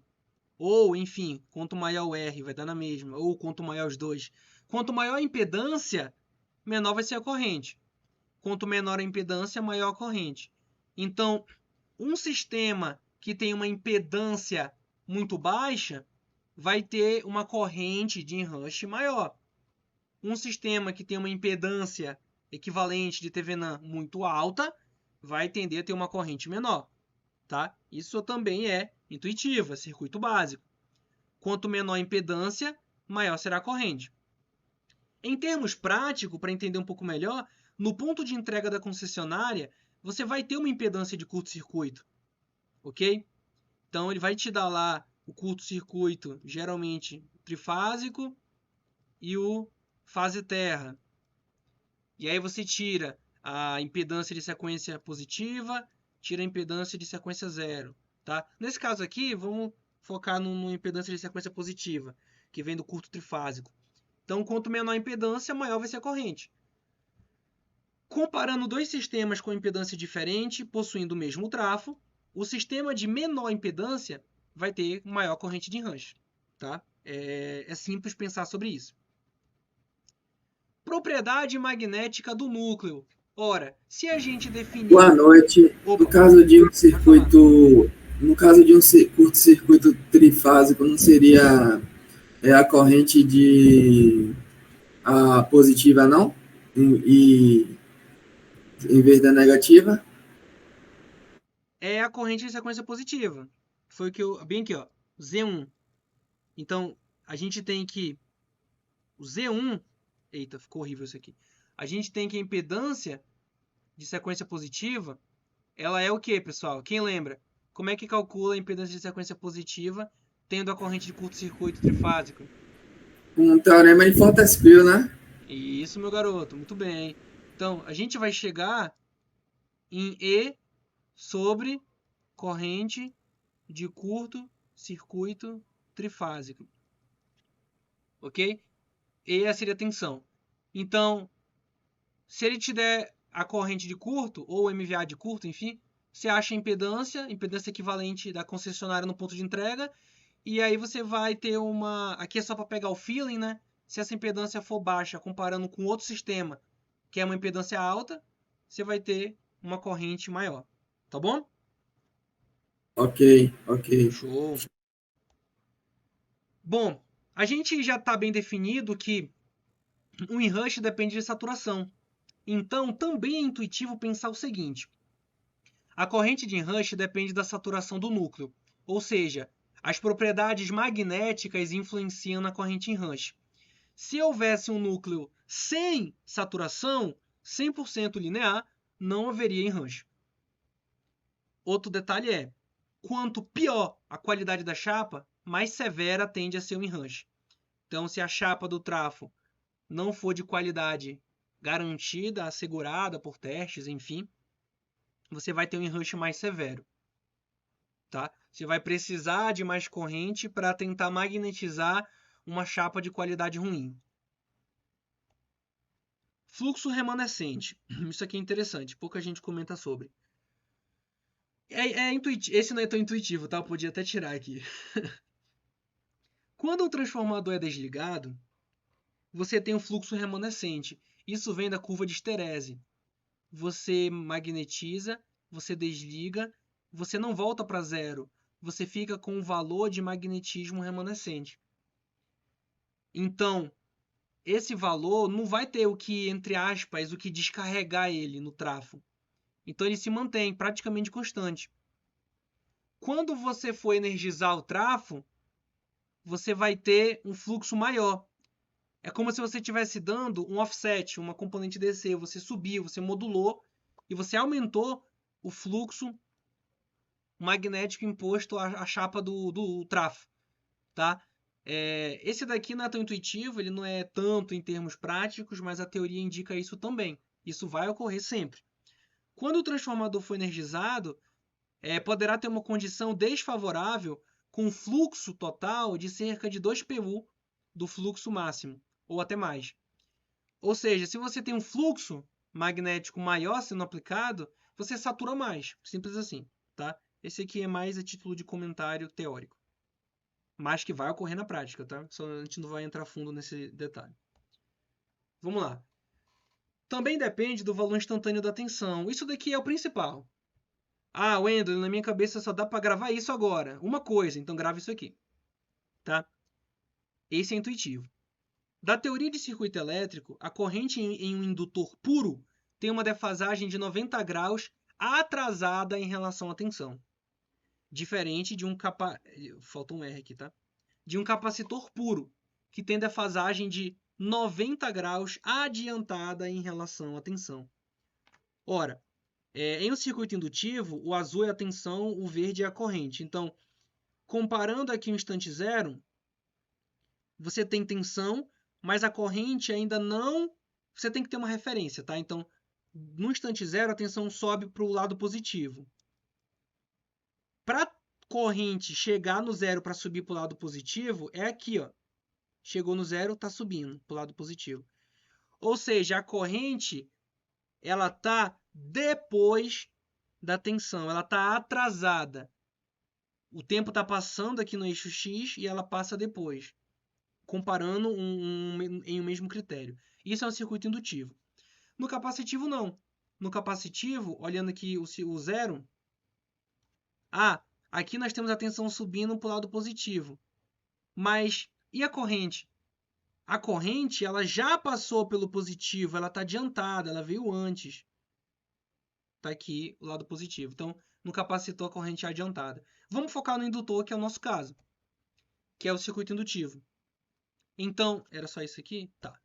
ou, enfim, quanto maior o R, vai dar na mesma, ou quanto maior os dois. Quanto maior a impedância, menor vai ser a corrente. Quanto menor a impedância, maior a corrente. Então, um sistema que tem uma impedância muito baixa vai ter uma corrente de in-rush maior. Um sistema que tem uma impedância equivalente de Thevenin muito alta vai tender a ter uma corrente menor. Tá? Isso também é intuitivo, é circuito básico. Quanto menor a impedância, maior será a corrente. Em termos práticos, para entender um pouco melhor, no ponto de entrega da concessionária, você vai ter uma impedância de curto-circuito, ok? Então, ele vai te dar lá o curto-circuito, geralmente trifásico, e o fase terra. E aí você tira a impedância de sequência positiva, tira a impedância de sequência zero. Tá? Nesse caso aqui, vamos focar numa impedância de sequência positiva, que vem do curto trifásico. Então, quanto menor a impedância, maior vai ser a corrente. Comparando dois sistemas com impedância diferente, possuindo o mesmo trafo, o sistema de menor impedância vai ter maior corrente de enranche. Tá? É simples pensar sobre isso. Propriedade magnética do núcleo. Ora, se a gente definir... Boa noite. Opa, No caso de um circuito, no caso de um curto-circuito trifásico, não seria a corrente de a positiva, não? E em vez da negativa? é a corrente de sequência positiva. Foi o que eu... Bem aqui, ó. Z1. Então, a gente tem que... O Z1... Eita, ficou horrível isso aqui. A gente tem que a impedância de sequência positiva, ela é o quê, pessoal? Quem lembra? Como é que calcula a impedância de sequência positiva tendo a corrente de curto-circuito trifásico? Com o teorema de Fortescue, né? Isso, meu garoto. Muito bem. Então, a gente vai chegar em E sobre corrente de curto-circuito trifásico. Ok? E seria a tensão. Então, se ele te der a corrente de curto, ou MVA de curto, enfim, você acha a impedância equivalente da concessionária no ponto de entrega, e aí você vai ter uma... Aqui é só para pegar o feeling, né? Se essa impedância for baixa, comparando com outro sistema, que é uma impedância alta, você vai ter uma corrente maior. Tá bom? Ok. Show. Bom, a gente já está bem definido que o enrush depende de saturação. Então, também é intuitivo pensar o seguinte. A corrente de enrush depende da saturação do núcleo, ou seja, as propriedades magnéticas influenciam na corrente enrush. Se houvesse um núcleo sem saturação, 100% linear, não haveria enrush. Outro detalhe é, quanto pior a qualidade da chapa, mais severa tende a ser o enrush. Então, se a chapa do trafo não for de qualidade garantida, assegurada por testes, enfim, você vai ter um enrush mais severo. Tá? Você vai precisar de mais corrente para tentar magnetizar uma chapa de qualidade ruim. Fluxo remanescente. Isso aqui é interessante, pouca gente comenta sobre. Esse não é tão intuitivo, tá? Eu podia até tirar aqui. Quando o transformador é desligado, você tem um fluxo remanescente. Isso vem da curva de Hystéresis. Você magnetiza, você desliga, você não volta para zero. Você fica com um valor de magnetismo remanescente. Então, esse valor não vai ter o que, entre aspas, o que descarregar ele no trafo. Então, ele se mantém praticamente constante. Quando você for energizar o trafo, você vai ter um fluxo maior. É como se você estivesse dando um offset, uma componente DC. Você subiu, você modulou e você aumentou o fluxo magnético imposto à chapa do trafo. Tá? Esse daqui não é tão intuitivo, ele não é tanto em termos práticos, mas a teoria indica isso também. Isso vai ocorrer sempre. Quando o transformador for energizado, poderá ter uma condição desfavorável com fluxo total de cerca de 2 PU do fluxo máximo, ou até mais. Ou seja, se você tem um fluxo magnético maior sendo aplicado, você satura mais. Simples assim. Tá? Esse aqui é mais a título de comentário teórico. Mas que vai ocorrer na prática, tá? Só a gente não vai entrar fundo nesse detalhe. Vamos lá. Também depende do valor instantâneo da tensão. Isso daqui é o principal. Ah, Wendel, na minha cabeça só dá para gravar isso agora. Uma coisa, então grava isso aqui. Tá? Esse é intuitivo. Da teoria de circuito elétrico, a corrente em um indutor puro tem uma defasagem de 90 graus atrasada em relação à tensão. Diferente de um falta um R aqui, tá? De um capacitor puro, que tem defasagem de 90 graus adiantada em relação à tensão. Ora, em um circuito indutivo, o azul é a tensão, o verde é a corrente. Então, comparando aqui o instante zero, você tem tensão, mas a corrente ainda não... Você tem que ter uma referência, tá? Então, no instante zero, a tensão sobe para o lado positivo. Para corrente chegar no zero para subir para o lado positivo é aqui, ó. Chegou no zero, está subindo para o lado positivo. Ou seja, a corrente ela está depois da tensão, ela está atrasada. O tempo está passando aqui no eixo X e ela passa depois, comparando em um mesmo critério. Isso é um circuito indutivo. No capacitivo, não. No capacitivo, olhando aqui o zero, aqui nós temos a tensão subindo para o lado positivo. Mas e a corrente? A corrente ela já passou pelo positivo, ela está adiantada, ela veio antes. Está aqui o lado positivo. Então, no capacitor, a corrente é adiantada. Vamos focar no indutor, que é o nosso caso, que é o circuito indutivo. Então, era só isso aqui? Tá.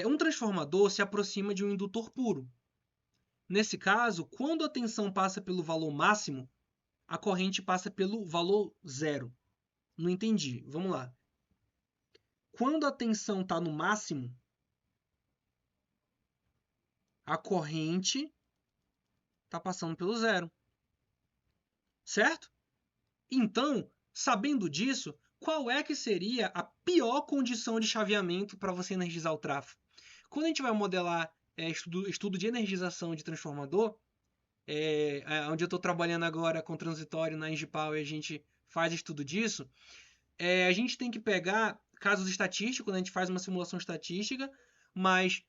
Um transformador se aproxima de um indutor puro. Nesse caso, quando a tensão passa pelo valor máximo, a corrente passa pelo valor zero. Não entendi. Vamos lá. Quando a tensão está no máximo, a corrente está passando pelo zero. Certo? Então, sabendo disso, qual é que seria a pior condição de chaveamento para você energizar o trafo? Quando a gente vai modelar estudo de energização de transformador, onde eu estou trabalhando agora com transitório na ENGIE-Power, a gente faz estudo disso, a gente tem que pegar casos estatísticos, quando a gente faz uma simulação estatística, mas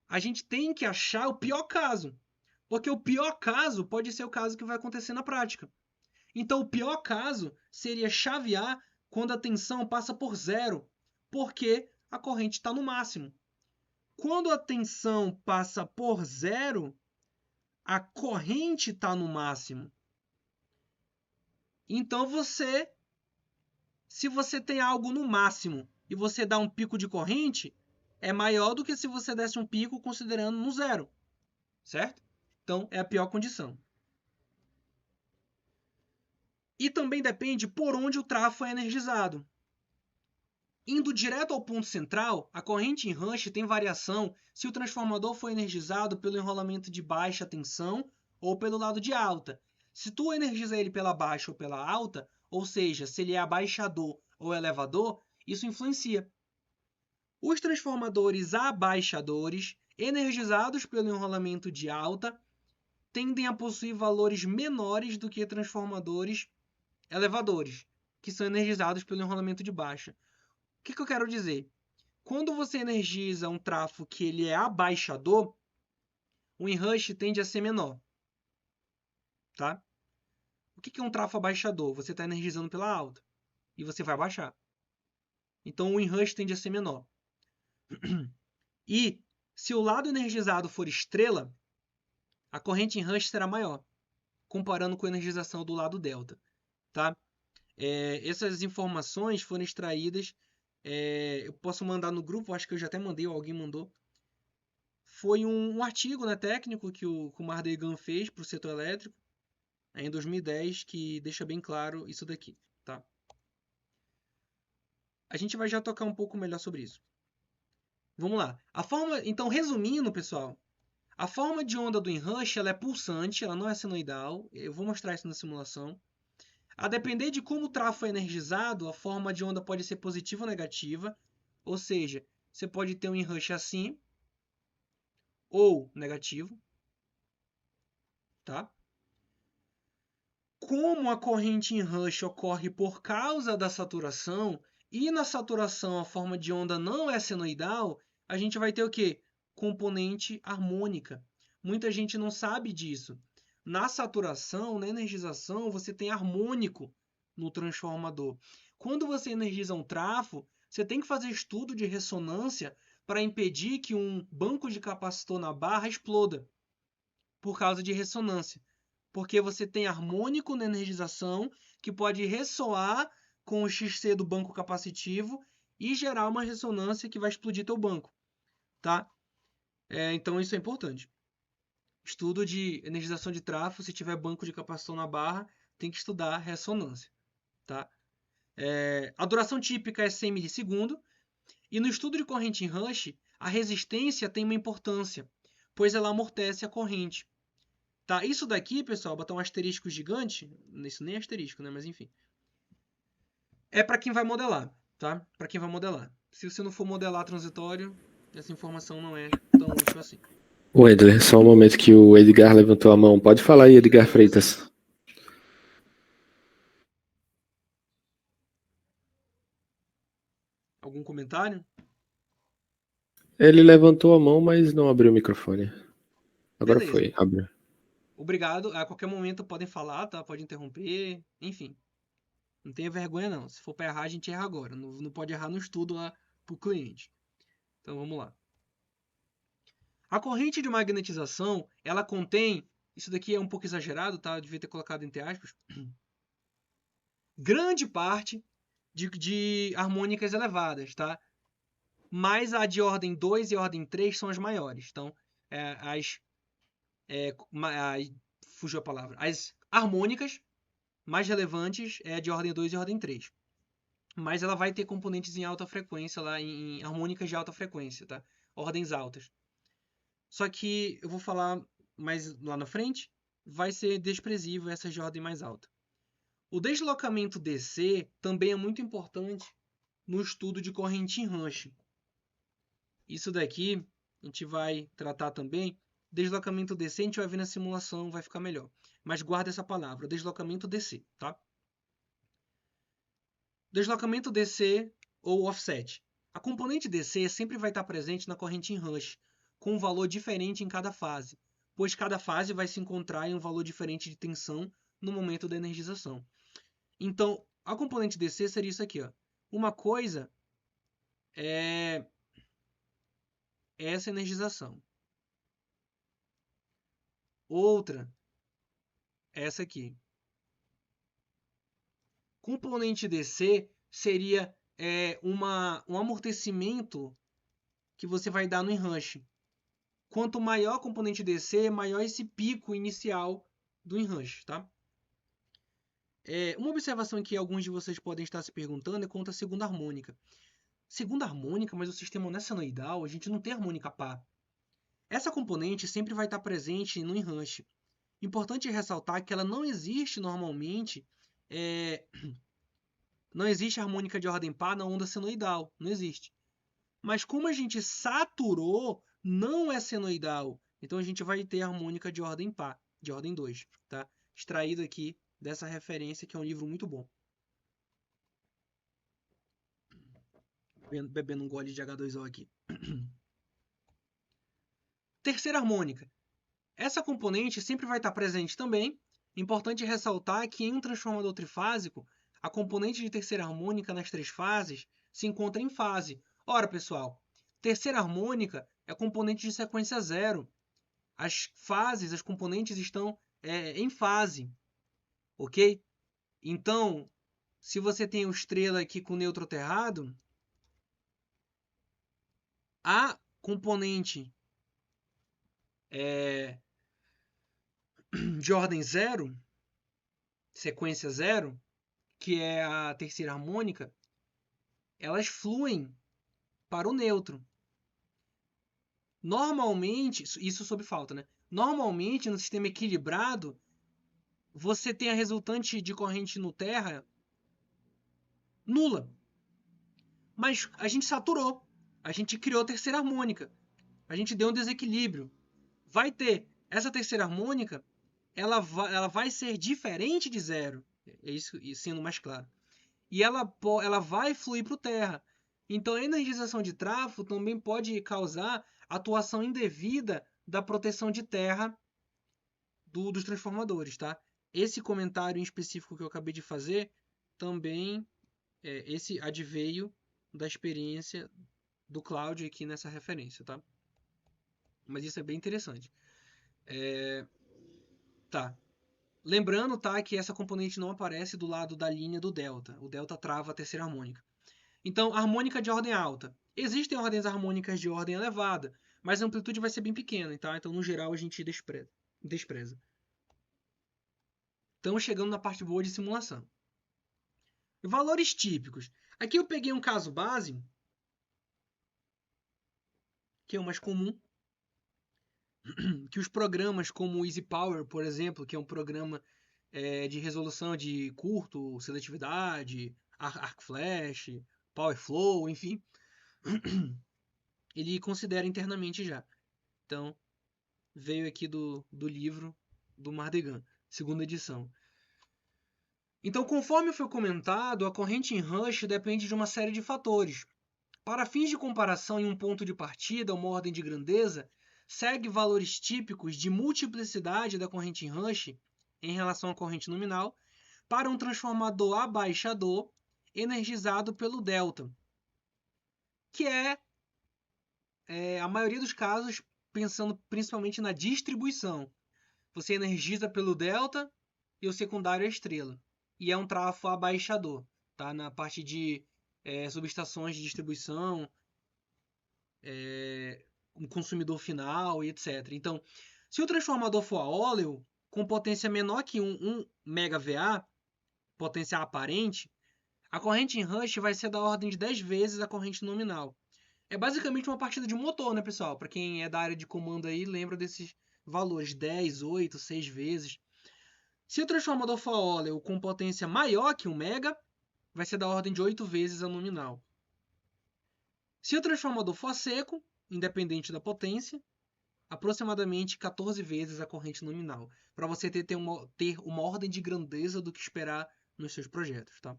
a gente tem que achar o pior caso, porque o pior caso pode ser o caso que vai acontecer na prática. Então, o pior caso seria chavear quando a tensão passa por zero, porque a corrente está no máximo. Quando a tensão passa por zero, a corrente está no máximo. Então, se você tem algo no máximo e você dá um pico de corrente, é maior do que se você desse um pico considerando no zero. Certo? Então, é a pior condição. E também depende por onde o trafo é energizado. Indo direto ao ponto central, a corrente em rush tem variação se o transformador for energizado pelo enrolamento de baixa tensão ou pelo lado de alta. Se tu energiza ele pela baixa ou pela alta, ou seja, se ele é abaixador ou elevador, isso influencia. Os transformadores abaixadores, energizados pelo enrolamento de alta, tendem a possuir valores menores do que transformadores elevadores, que são energizados pelo enrolamento de baixa. O que eu quero dizer? Quando você energiza um trafo que ele é abaixador, o enrush tende a ser menor. Tá? O que é um trafo abaixador? Você está energizando pela alta e você vai baixar. Então o enrush tende a ser menor. E se o lado energizado for estrela, a corrente em rush será maior, comparando com a energização do lado delta. Tá? Essas informações foram extraídas, eu posso mandar no grupo, acho que eu já até mandei, ou alguém mandou. Foi um artigo, né, técnico que o Mardegan fez para o setor elétrico em 2010, que deixa bem claro isso daqui. Tá? A gente vai já tocar um pouco melhor sobre isso. Vamos lá. Então, resumindo, pessoal, a forma de onda do enrush ela é pulsante, ela não é senoidal. Eu vou mostrar isso na simulação. A depender de como o trafo é energizado, a forma de onda pode ser positiva ou negativa. Ou seja, você pode ter um enrush assim ou negativo. Tá? Como a corrente em rush ocorre por causa da saturação, e na saturação a forma de onda não é senoidal, a gente vai ter o quê? Componente harmônica. Muita gente não sabe disso. Na saturação, na energização, você tem harmônico no transformador. Quando você energiza um trafo, você tem que fazer estudo de ressonância para impedir que um banco de capacitor na barra exploda por causa de ressonância. Porque você tem harmônico na energização que pode ressoar com o XC do banco capacitivo e gerar uma ressonância que vai explodir teu banco. Tá? Então isso é importante. Estudo de energização de trafo, se tiver banco de capacitor na barra, tem que estudar ressonância. Tá? A duração típica é 100 milissegundos. E no estudo de corrente em rush, a resistência tem uma importância, pois ela amortece a corrente. Tá? Isso daqui, pessoal, botar um asterisco gigante, isso nem é asterisco, né? Mas enfim. É para quem vai modelar, tá? Para quem vai modelar. Se você não for modelar transitório, essa informação não é tão útil assim. O Edler, só um momento que o Edgar levantou a mão. Pode falar aí, Edgar Freitas. Algum comentário? Ele levantou a mão, mas não abriu o microfone. Agora Beleza. foi, abriu. Obrigado. A qualquer momento podem falar, tá? Pode interromper. Enfim. Não tenha vergonha, não. Se for para errar, a gente erra agora. Não pode errar no estudo lá pro cliente. Então, vamos lá. A corrente de magnetização, ela contém... Isso daqui é um pouco exagerado, tá? Eu devia ter colocado entre aspas. Grande parte de harmônicas elevadas, tá? Mas a de ordem 2 e ordem 3 são as maiores. Então, fugiu a palavra. As harmônicas mais relevantes é a de ordem 2 e ordem 3. Mas ela vai ter componentes em alta frequência, lá em harmônicas de alta frequência, tá? Ordens altas. Só que eu vou falar mais lá na frente, vai ser desprezível essas de ordem mais alta. O deslocamento DC também é muito importante no estudo de corrente em Rush. Isso daqui a gente vai tratar também. Deslocamento DC a gente vai ver na simulação, vai ficar melhor. Mas guarda essa palavra, deslocamento DC, tá? Deslocamento DC ou offset. A componente DC sempre vai estar presente na corrente em Rush, com um valor diferente em cada fase, pois cada fase vai se encontrar em um valor diferente de tensão no momento da energização. Então, a componente DC seria isso aqui, ó. Uma coisa é essa energização. Outra é essa aqui. Componente DC seria um amortecimento que você vai dar no enrush. Quanto maior a componente DC, maior esse pico inicial do enrush, tá? Uma observação que alguns de vocês podem estar se perguntando é quanto à segunda harmônica. Segunda harmônica, mas o sistema não é senoidal, a gente não tem harmônica pá. Essa componente sempre vai estar presente no enrush. Importante ressaltar que ela não existe normalmente, não existe harmônica de ordem pá na onda senoidal, não existe. Mas como a gente saturou, não é senoidal, então a gente vai ter harmônica de ordem pá, de ordem 2, tá? Extraído aqui dessa referência, que é um livro muito bom. Bebendo um gole de H2O aqui. Terceira harmônica. Essa componente sempre vai estar presente também. Importante ressaltar que em um transformador trifásico, a componente de terceira harmônica nas três fases se encontra em fase. Ora, pessoal, terceira harmônica é componente de sequência zero. As fases, as componentes estão em fase, ok? Então, se você tem o estrela aqui com neutro aterrado, a componente de ordem zero, sequência zero, que é a terceira harmônica, elas fluem para o neutro. Normalmente, isso sob falta, né? Normalmente, no sistema equilibrado, você tem a resultante de corrente no terra nula. Mas a gente saturou. A gente criou a terceira harmônica. A gente deu um desequilíbrio. Vai ter essa terceira harmônica, ela vai ser diferente de zero. É isso sendo mais claro. E ela vai fluir para o terra. Então, a energização de trafo também pode causar atuação indevida da proteção de terra dos transformadores, tá? Esse comentário em específico que eu acabei de fazer também esse adveio da experiência do Cláudio aqui nessa referência, tá? Mas isso é bem interessante. Tá. Lembrando, tá, que essa componente não aparece do lado da linha do delta. O delta trava a terceira harmônica. Então, harmônica de ordem alta. Existem ordens harmônicas de ordem elevada, mas a amplitude vai ser bem pequena, tá? Então, no geral, a gente despreza. Estamos chegando na parte boa de simulação. Valores típicos. Aqui eu peguei um caso base, que é o mais comum. que os programas como o Easy Power, por exemplo, que é um programa de resolução de curto, seletividade, arc flash, power flow, enfim, ele considera internamente já. Então, veio aqui do livro do Mardegan, segunda edição. Então, conforme foi comentado, a corrente em Rush depende de uma série de fatores. Para fins de comparação em um ponto de partida, uma ordem de grandeza, segue valores típicos de multiplicidade da corrente em Rush em relação à corrente nominal para um transformador abaixador energizado pelo delta, que é a maioria dos casos pensando principalmente na distribuição. Você energiza pelo delta e o secundário é a estrela. E é um trafo abaixador, tá? Na parte de subestações de distribuição, um consumidor final e etc. Então, se o transformador for a óleo, com potência menor que 1 MVA, potência aparente, a corrente em Rush vai ser da ordem de 10 vezes a corrente nominal. É basicamente uma partida de motor, né, pessoal? Para quem é da área de comando aí, lembra desses valores, 10, 8, 6 vezes. Se o transformador for a óleo com potência maior que 1 mega, vai ser da ordem de 8 vezes a nominal. Se o transformador for seco, independente da potência, aproximadamente 14 vezes a corrente nominal, para você ter uma ordem de grandeza do que esperar nos seus projetos, tá?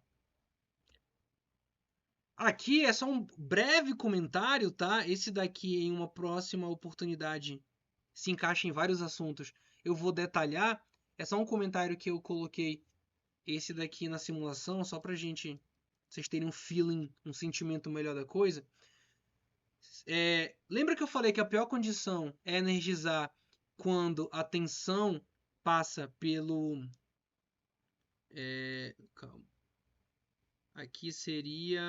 Aqui é só um breve comentário, tá? Esse daqui, em uma próxima oportunidade, se encaixa em vários assuntos. Eu vou detalhar. É só um comentário que eu coloquei esse daqui na simulação, só pra vocês terem um feeling, um sentimento melhor da coisa. Lembra que eu falei que a pior condição é energizar quando a tensão passa pelo... calma. Aqui seria...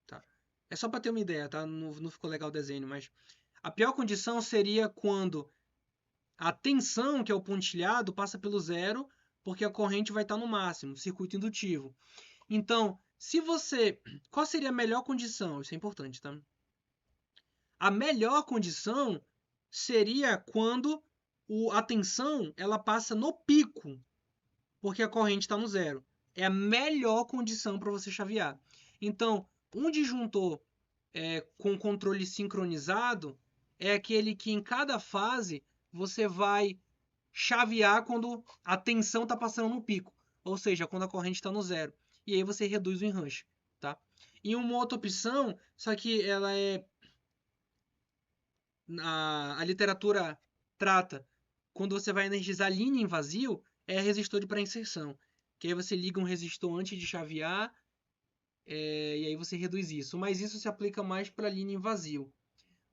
Tá. É só para ter uma ideia, tá? Não ficou legal o desenho, mas... A pior condição seria quando a tensão, que é o pontilhado, passa pelo zero, porque a corrente vai estar no máximo, circuito indutivo. Então, qual seria a melhor condição? Isso é importante, tá? A melhor condição seria quando a tensão ela passa no pico, porque a corrente está no zero. É a melhor condição para você chavear. Então, um disjuntor com controle sincronizado é aquele que em cada fase você vai chavear quando a tensão está passando no pico, ou seja, quando a corrente está no zero. E aí você reduz o enrush, tá? E uma outra opção, só que ela a literatura trata quando você vai energizar linha em vazio, é resistor de pré-inserção. Que aí você liga um resistor antes de chavear, e aí você reduz isso. Mas isso se aplica mais para linha em vazio.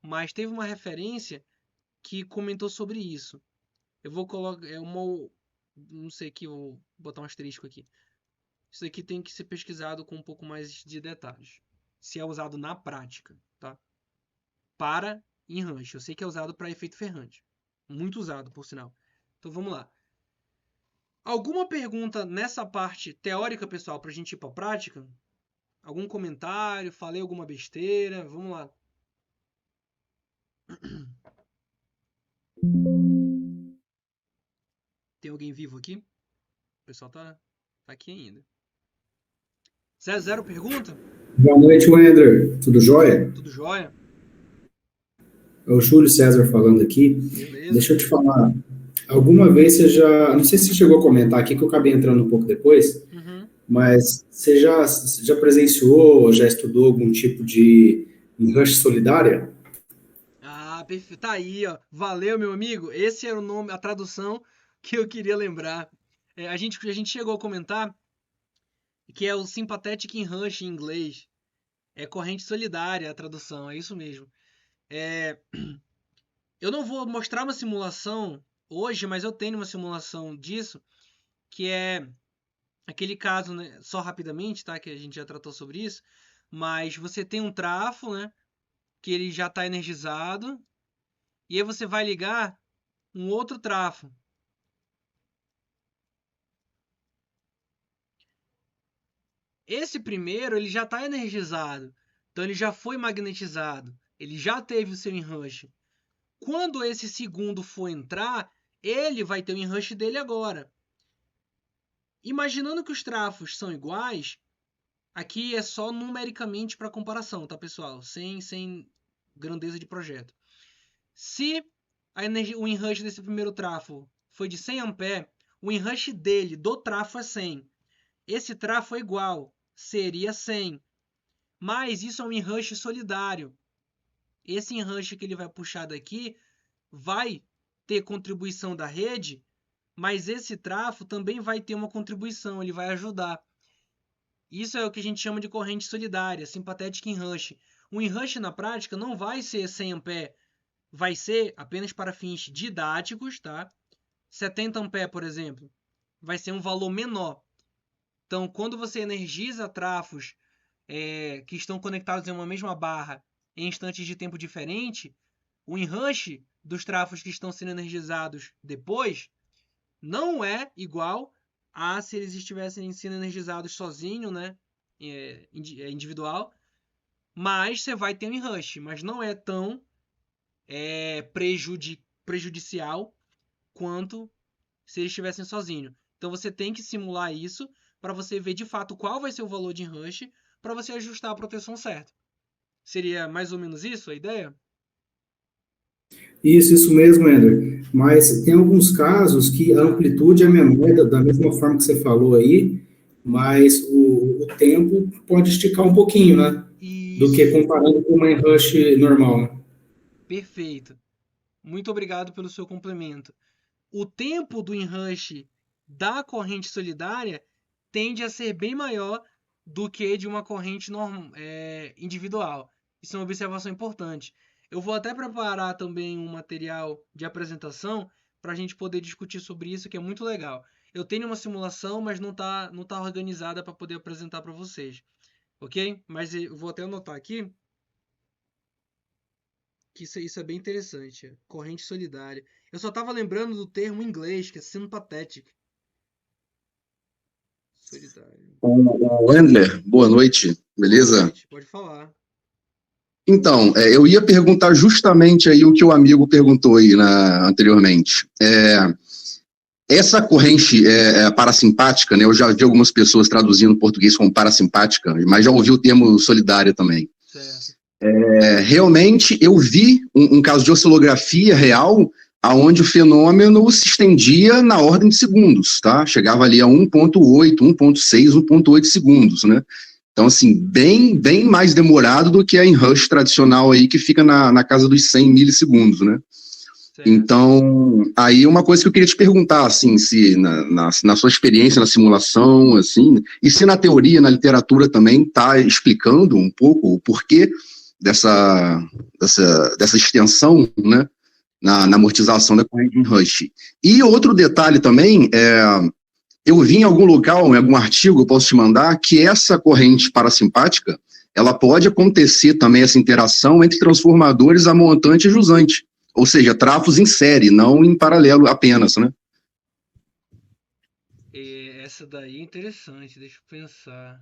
Mas teve uma referência que comentou sobre isso. Eu vou colocar não sei aqui, vou botar um asterisco aqui. Isso aqui tem que ser pesquisado com um pouco mais de detalhes. Se é usado na prática, tá? Para enrush. Eu sei que é usado para efeito ferrante. Muito usado, por sinal. Então vamos lá. Alguma pergunta nessa parte teórica, pessoal, para a gente ir para a prática? Algum comentário? Falei alguma besteira? Vamos lá. Tem alguém vivo aqui? O pessoal tá aqui ainda. 00 pergunta? Boa noite, Wender. Tudo jóia? Tudo jóia? É o Júlio César falando aqui. Beleza. Deixa eu te falar. Alguma vez você já... Não sei se você chegou a comentar aqui, que eu acabei entrando um pouco depois, mas você já presenciou, já estudou algum tipo de enrush solidária? Ah, perfeito. Tá aí, ó. Valeu, meu amigo. Esse era o nome, a tradução que eu queria lembrar. A gente chegou a comentar que é o Sympathetic Enrush em inglês. É corrente solidária a tradução, é isso mesmo. Eu não vou mostrar uma simulação hoje, mas eu tenho uma simulação disso, que é aquele caso, né, só rapidamente, tá, que a gente já tratou sobre isso, mas você tem um trafo, né, que ele já está energizado, e aí você vai ligar um outro trafo. Esse primeiro, ele já está energizado. Então, ele já foi magnetizado. Ele já teve o seu enrush. Quando esse segundo for entrar, ele vai ter o enrush dele agora. Imaginando que os trafos são iguais, aqui é só numericamente para comparação, tá, pessoal? Sem grandeza de projeto. Se o enrush desse primeiro trafo foi de 100 A, o enrush dele, do trafo, é 100. Esse trafo é igual, seria 100. Mas isso é um enrush solidário. Esse enrush que ele vai puxar daqui vai ter contribuição da rede, mas esse trafo também vai ter uma contribuição, ele vai ajudar. Isso é o que a gente chama de corrente solidária, sympathetic enrush. O enrush na prática não vai ser 100 A, vai ser apenas para fins didáticos, tá? 70 A, por exemplo, vai ser um valor menor. Então, quando você energiza trafos que estão conectados em uma mesma barra em instantes de tempo diferente, o enrush dos trafos que estão sendo energizados depois não é igual a se eles estivessem sendo energizados sozinho, né? Individual. Mas você vai ter um enrush, mas não é tão prejudicial quanto se eles estivessem sozinhos. Então você tem que simular isso para você ver de fato qual vai ser o valor de enrush para você ajustar a proteção certa. Seria mais ou menos isso a ideia? Isso mesmo, Ender. Mas tem alguns casos que a amplitude é menor, da mesma forma que você falou aí, mas o tempo pode esticar um pouquinho, né? Do que Isso. comparando com uma enrush normal, né? Perfeito. Muito obrigado pelo seu complemento. O tempo do enrush da corrente solidária tende a ser bem maior do que de uma corrente individual. Isso é uma observação importante. Eu vou até preparar também um material de apresentação para a gente poder discutir sobre isso, que é muito legal. Eu tenho uma simulação, mas não tá organizada para poder apresentar para vocês. Ok? Mas eu vou até anotar aqui que isso é bem interessante. Corrente solidária. Eu só estava lembrando do termo em inglês, que é sympathetic. Solidário. O Wendler, boa noite, beleza? Boa noite, pode falar. Então, eu ia perguntar justamente aí o que o amigo perguntou aí anteriormente. Essa corrente parasimpática, né, eu já vi algumas pessoas traduzindo em português como parasimpática, mas já ouvi o termo solidária também. Certo. Realmente, eu vi um caso de oscilografia real, aonde o fenômeno se estendia na ordem de segundos, tá? Chegava ali a 1.8, 1.6, 1.8 segundos, né? Então, assim, bem mais demorado do que a enrush tradicional aí, que fica na casa dos 100 milissegundos, né? Certo. Então, aí uma coisa que eu queria te perguntar, assim, se na sua experiência na simulação, assim, e se na teoria, na literatura também está explicando um pouco o porquê dessa extensão, né, na amortização da corrente enrush. E outro detalhe também, eu vi em algum local, em algum artigo, eu posso te mandar, que essa corrente parasimpática, ela pode acontecer também, essa interação entre transformadores a montante e jusante. Ou seja, trafos em série, não em paralelo apenas, né? Essa daí é interessante, deixa eu pensar.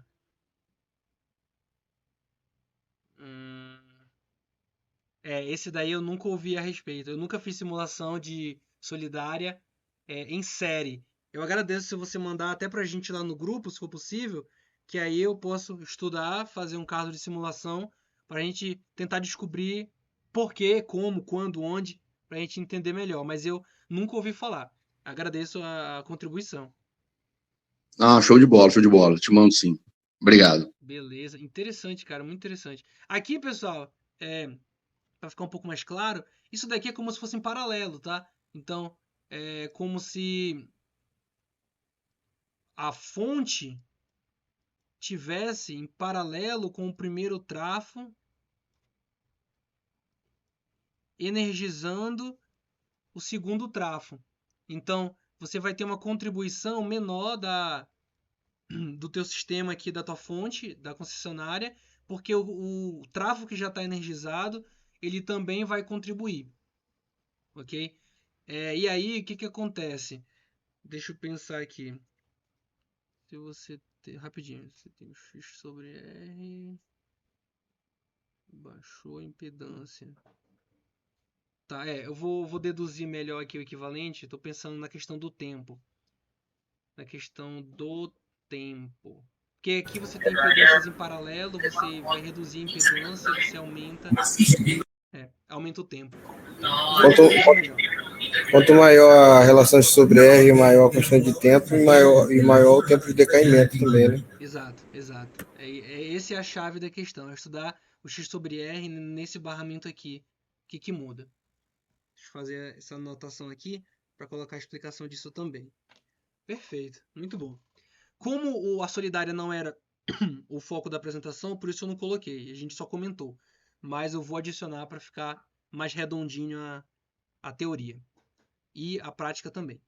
Esse daí eu nunca ouvi a respeito. Eu nunca fiz simulação de solidária em série. Eu agradeço se você mandar até pra gente lá no grupo, se for possível, que aí eu posso estudar, fazer um caso de simulação pra gente tentar descobrir por quê, como, quando, onde, pra gente entender melhor. Mas eu nunca ouvi falar. Agradeço a contribuição. Ah, show de bola, te mando sim. Obrigado. Beleza, interessante, cara, muito interessante. Aqui, pessoal, para ficar um pouco mais claro, isso daqui é como se fosse em paralelo, tá? Então, é como se a fonte tivesse em paralelo com o primeiro trafo, energizando o segundo trafo. Então, você vai ter uma contribuição menor do teu sistema aqui, da tua fonte, da concessionária, porque o trafo que já está energizado, ele também vai contribuir. Ok? E aí, o que acontece? Deixa eu pensar aqui. Se você rapidinho. Você tem o X sobre R. Baixou a impedância. Tá, eu vou deduzir melhor aqui o equivalente. Estou pensando na questão do tempo. Na questão do tempo. Porque aqui você tem impedâncias em paralelo, você vai reduzir a impedância, você aumenta o tempo. Quanto maior a relação de sobre R, maior a quantidade de tempo e maior o tempo de decaimento também, né? Exato. Essa é a chave da questão. É estudar o X sobre R nesse barramento aqui. O que muda? Deixa eu fazer essa anotação aqui para colocar a explicação disso também. Perfeito. Muito bom. Como a solidária não era o foco da apresentação, por isso eu não coloquei. A gente só comentou. Mas eu vou adicionar para ficar mais redondinho a teoria. E a prática também.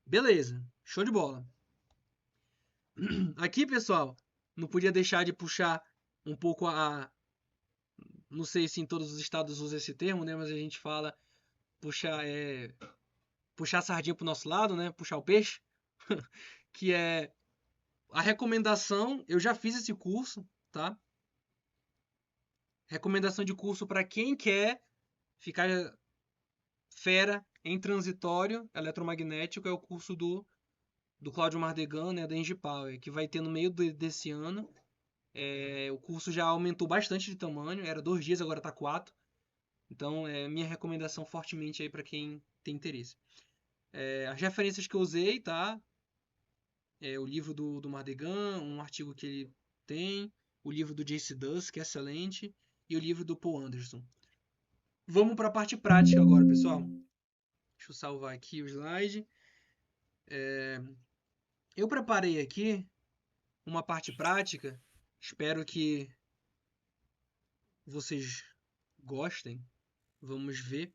Beleza. Show de bola. Aqui, pessoal, não podia deixar de puxar um pouco não sei se em todos os estados usa esse termo, né? Mas a gente fala puxar a sardinha pro nosso lado, né? Puxar o peixe. Que é a recomendação. Eu já fiz esse curso, tá? Recomendação de curso para quem quer ficar fera em transitório eletromagnético é o curso do Cláudio Mardegan, né, da Engie Power, que vai ter no meio desse ano. O curso já aumentou bastante de tamanho, era 2 dias, agora está 4. Então, minha recomendação fortemente aí para quem tem interesse. As referências que eu usei, tá? O livro do Mardegan, um artigo que ele tem, o livro do J.C. Duss, que é excelente, e o livro do Paul Anderson. Vamos para a parte prática agora, pessoal. Deixa eu salvar aqui o slide. Eu preparei aqui uma parte prática. Espero que vocês gostem. Vamos ver.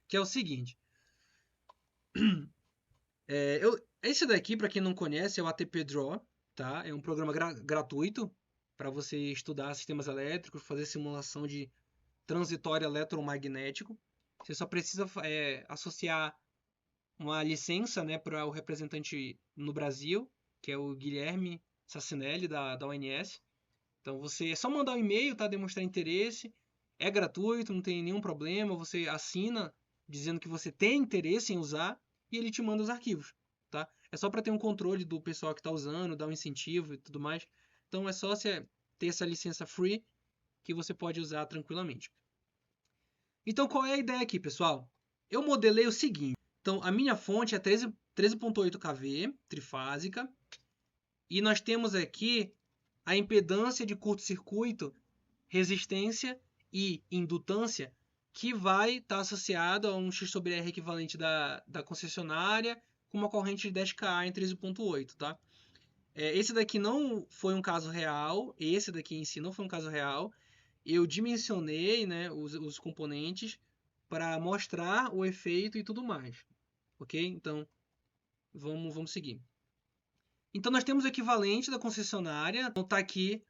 Que é o seguinte. Esse daqui, para quem não conhece, é o ATP Draw. Tá? É um programa gratuito para você estudar sistemas elétricos, fazer simulação de transitório eletromagnético. Você só precisa associar uma licença, né, para o representante no Brasil, que é o Guilherme Sassinelli, da ONS. Então, é só mandar um e-mail, tá, demonstrar interesse. É gratuito, não tem nenhum problema. Você assina dizendo que você tem interesse em usar e ele te manda os arquivos. Tá? É só para ter um controle do pessoal que está usando, dar um incentivo e tudo mais. Então, é só você ter essa licença free que você pode usar tranquilamente. Então, qual é a ideia aqui, pessoal? Eu modelei o seguinte. Então, a minha fonte é 13.8 kV, trifásica. E nós temos aqui a impedância de curto-circuito, resistência e indutância, que vai estar associado a um X sobre R equivalente da concessionária com uma corrente de 10 kA em 13.8, tá? Esse daqui não foi um caso real, esse daqui em si não foi um caso real. Eu dimensionei, né, os componentes para mostrar o efeito e tudo mais. Ok? Então, vamos seguir. Então, nós temos o equivalente da concessionária. Então, está aqui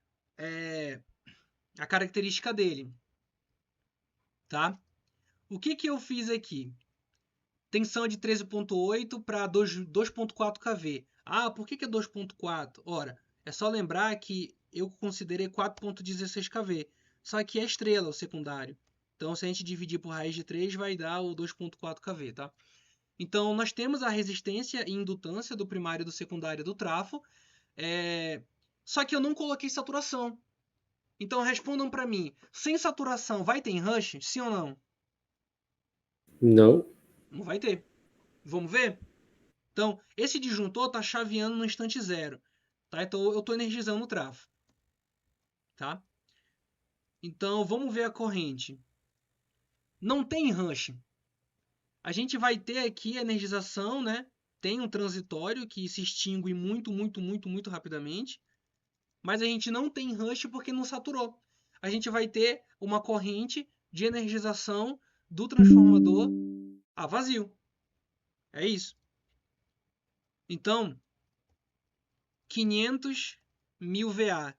a característica dele. Tá? O que eu fiz aqui? Tensão de 13.8 para 2.4 kV. Ah, por que é 2.4? Ora, é só lembrar que eu considerei 4.16 kV. Só que é estrela, o secundário. Então, se a gente dividir por raiz de 3, vai dar o 2.4 kV, tá? Então, nós temos a resistência e indutância do primário e do secundário do trafo. Só que eu não coloquei saturação. Então, respondam para mim. Sem saturação, vai ter rush? Sim ou não? Não. Não vai ter. Vamos ver? Então, esse disjuntor está chaveando no instante zero. Tá? Então, eu estou energizando o trafo. Tá? Então, vamos ver a corrente. Não tem rush. A gente vai ter aqui a energização, né? Tem um transitório que se extingue muito rapidamente. Mas a gente não tem rush porque não saturou. A gente vai ter uma corrente de energização do transformador a vazio. É isso. Então, 500.000 VA.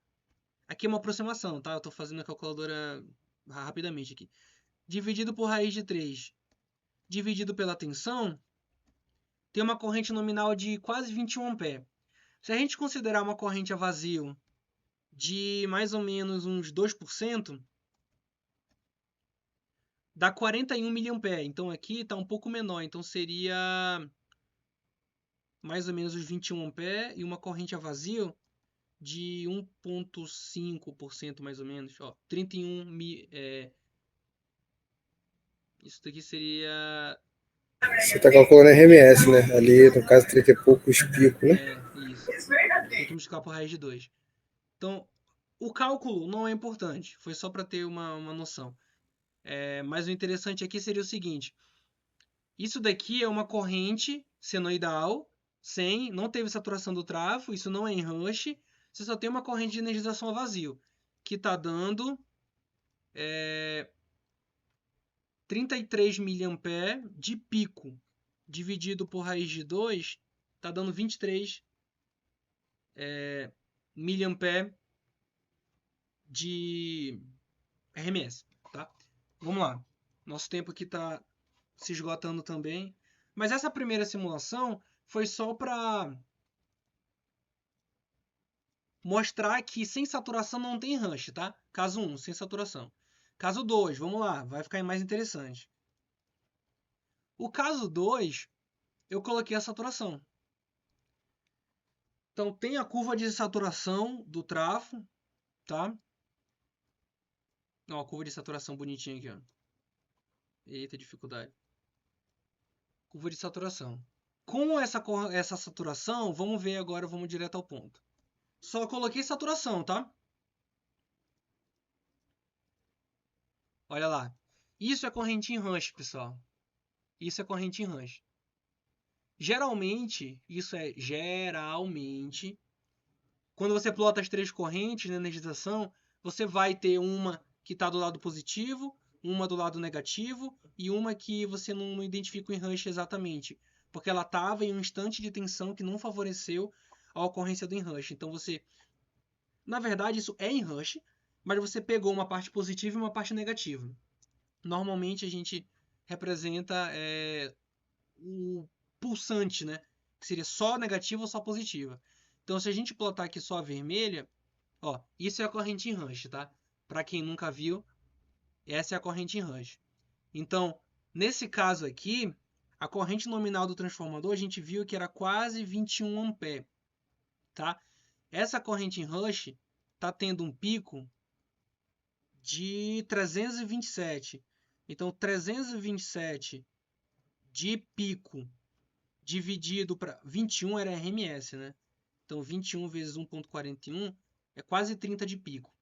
Aqui é uma aproximação, tá? Eu estou fazendo a calculadora rapidamente aqui. Dividido por raiz de 3. Dividido pela tensão, tem uma corrente nominal de quase 21 A. Se a gente considerar uma corrente a vazio de mais ou menos uns 2%, dá 41 mA. Então aqui está um pouco menor, então seria mais ou menos os 21 A e uma corrente a vazio de 1,5% mais ou menos. Ó, 31 isso daqui seria... Você está calculando RMS, né? Ali, no caso, 30 e poucos picos, né? Isso. Tem que multiplicar por raiz de 2. Então, o cálculo não é importante. Foi só para ter uma noção. Mas o interessante aqui seria o seguinte. Isso daqui é uma corrente senoidal, não teve saturação do trafo, isso não é em rush. Você só tem uma corrente de energização a vazio, que está dando 33 mA de pico, dividido por raiz de 2, está dando 23 mA de RMS. Tá? Vamos lá. Nosso tempo aqui está se esgotando também. Mas essa primeira simulação foi só para mostrar que sem saturação não tem rush, tá? Caso 1, sem saturação. Caso 2, vamos lá, vai ficar mais interessante. O caso 2, eu coloquei a saturação. Então tem a curva de saturação do trafo, tá? Ó, a curva de saturação bonitinha aqui, ó. Eita, dificuldade. Curva de saturação. Com essa saturação, vamos ver agora, vamos direto ao ponto. Só coloquei saturação, tá? Olha lá. Isso é corrente em rush, pessoal. Isso é corrente em rush. Geralmente, quando você plota as três correntes na energização, você vai ter uma que está do lado positivo, uma do lado negativo e uma que você não identifica em rush exatamente, porque ela estava em um instante de tensão que não favoreceu a ocorrência do enrush. Então na verdade, isso é enrush, mas você pegou uma parte positiva e uma parte negativa. Normalmente a gente representa o pulsante, né? Que seria só negativa ou só positiva. Então, se a gente plotar aqui só a vermelha, ó, isso é a corrente em rush, tá? Para quem nunca viu, essa é a corrente em rush. Então, nesse caso aqui, a corrente nominal do transformador, a gente viu que era quase 21 A, tá? Essa corrente em rush está tendo um pico de 327. Então, 327 de pico dividido para 21 era RMS, né? Então, 21 vezes 1,41 é quase 30 de pico.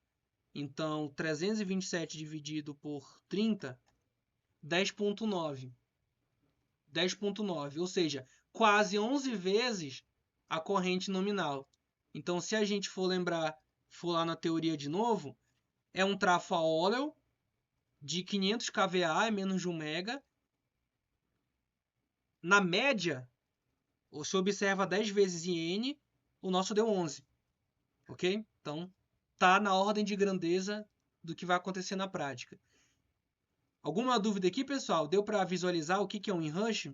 Então, 327 dividido por 30, 10,9. 10,9, ou seja, quase 11 vezes a corrente nominal. Então, se a gente for lá na teoria de novo, é um trafo a Oleu de 500 kVA, é menos de 1 mega. Na média, você observa 10 vezes em N, o nosso deu 11. Ok? Então, tá na ordem de grandeza do que vai acontecer na prática. Alguma dúvida aqui, pessoal? Deu para visualizar o que é um enrush?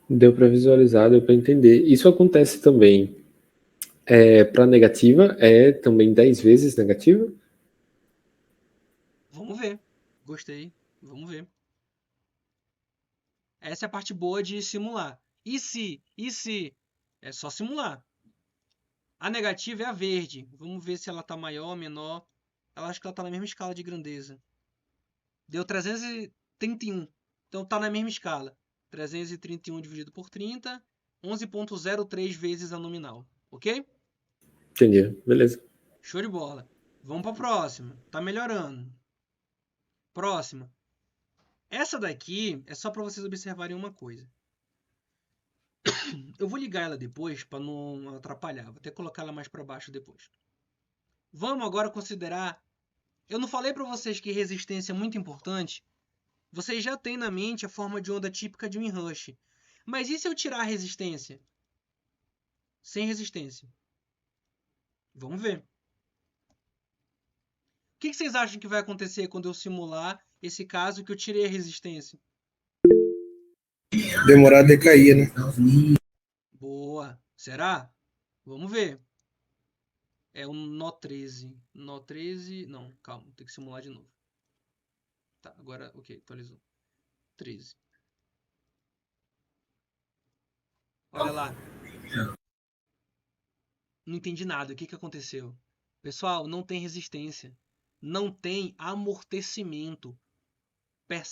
Deu para visualizar, deu para entender. Isso acontece também para negativa, é também 10 vezes negativa? Vamos ver. Gostei. Vamos ver. Essa é a parte boa de simular. E se? É só simular. A negativa é a verde. Vamos ver se ela está maior ou menor. Eu acho que ela está na mesma escala de grandeza. Deu 331. Então está na mesma escala. 331 dividido por 30. 11,03 vezes a nominal. Ok? Entendi. Beleza. Show de bola. Vamos para a próxima. Tá melhorando. Próxima. Essa daqui é só para vocês observarem uma coisa. Eu vou ligar ela depois para não atrapalhar. Vou até colocar ela mais para baixo depois. Vamos agora considerar... Eu não falei para vocês que resistência é muito importante? Vocês já têm na mente a forma de onda típica de um enrush. Mas e se eu tirar a resistência? Sem resistência. Vamos ver. O que vocês acham que vai acontecer quando eu simular esse caso que eu tirei a resistência? Demorar a decair, né? Boa. Será? Vamos ver. É o nó 13. Nó 13... Não, calma. Tem que simular de novo. Tá, agora... Ok, atualizou. 13. Olha lá. Não entendi nada. O que aconteceu? Pessoal, não tem resistência. Não tem amortecimento.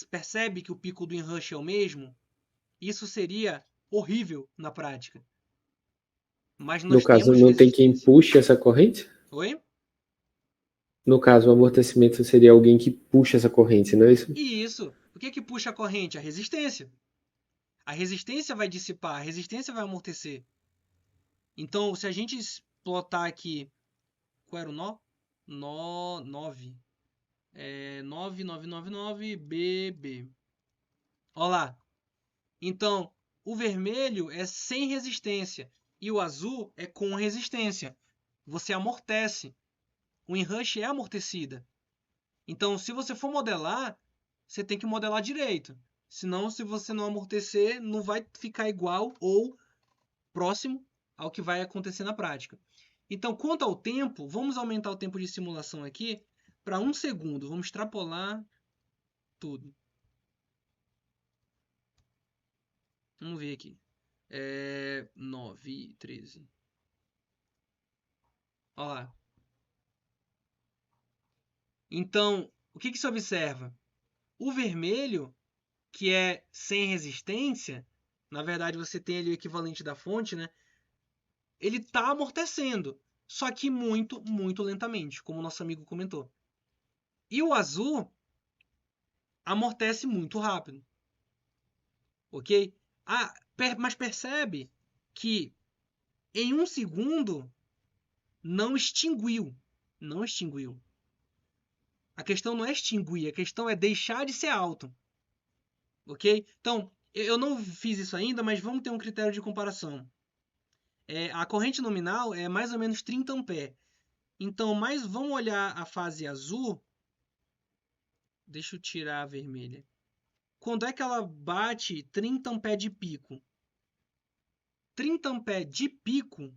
Percebe que o pico do Inrush é o mesmo? Isso seria horrível na prática. Mas nós No caso, temos não tem quem resistência. puxe essa corrente? Oi? No caso, o amortecimento seria alguém que puxa essa corrente, não é isso? E isso. O que puxa a corrente? A resistência. A resistência vai dissipar, a resistência vai amortecer. Então, se a gente plotar aqui... Qual era o nó? Nó 9. 9999 BB. Olha lá. Então, o vermelho é sem resistência e o azul é com resistência. Você amortece. O Inrush é amortecida. Então, se você for modelar, você tem que modelar direito. Senão, se você não amortecer, não vai ficar igual ou próximo ao que vai acontecer na prática. Então, quanto ao tempo, vamos aumentar o tempo de simulação aqui para 1 segundo. Vamos extrapolar tudo. Vamos ver aqui. 9, 13. Olha lá. Então, o que se observa? O vermelho, que é sem resistência, na verdade você tem ali o equivalente da fonte, né? Ele está amortecendo, só que muito, muito lentamente, como o nosso amigo comentou. E o azul amortece muito rápido. Ok? Mas percebe que em 1 segundo não extinguiu. Não extinguiu. A questão não é extinguir, a questão é deixar de ser alto. Ok? Então, eu não fiz isso ainda, mas vamos ter um critério de comparação. A corrente nominal é mais ou menos 30 amperes. Então, vamos olhar a fase azul. Deixa eu tirar a vermelha. Quando é que ela bate 30 amperes de pico? 30 amperes de pico.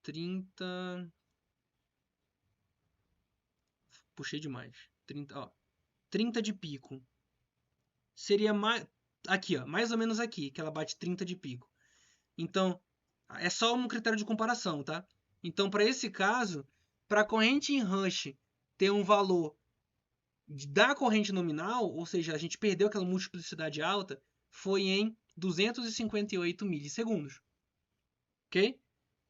30... Puxei demais. 30 de pico. Seria mais... Aqui, ó, mais ou menos aqui, que ela bate 30 de pico. Então, é só um critério de comparação, tá? Então, para esse caso, para a corrente Inrush ter um valor da corrente nominal, ou seja, a gente perdeu aquela multiplicidade alta, foi em 258 milissegundos. Ok?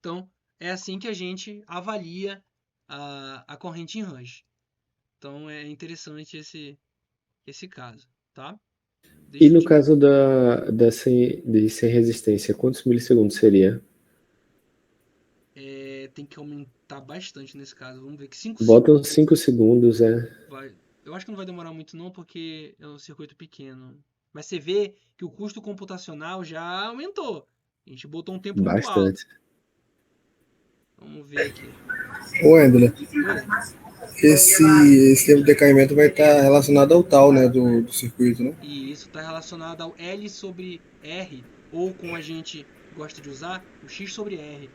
Então, é assim que a gente avalia a corrente Inrush. Então, é interessante esse caso, tá? E no caso de sem resistência, quantos milissegundos seria? Tem que aumentar bastante nesse caso. Vamos ver que 5 segundos. Bota uns 5 segundos, Eu acho que não vai demorar muito não, porque é um circuito pequeno. Mas você vê que o custo computacional já aumentou. A gente botou um tempo muito alto. Vamos ver aqui. Ô, André, esse tempo de decaimento vai estar relacionado ao tal, né, do circuito, né? E isso está relacionado ao L sobre R, ou como a gente gosta de usar, o X sobre R.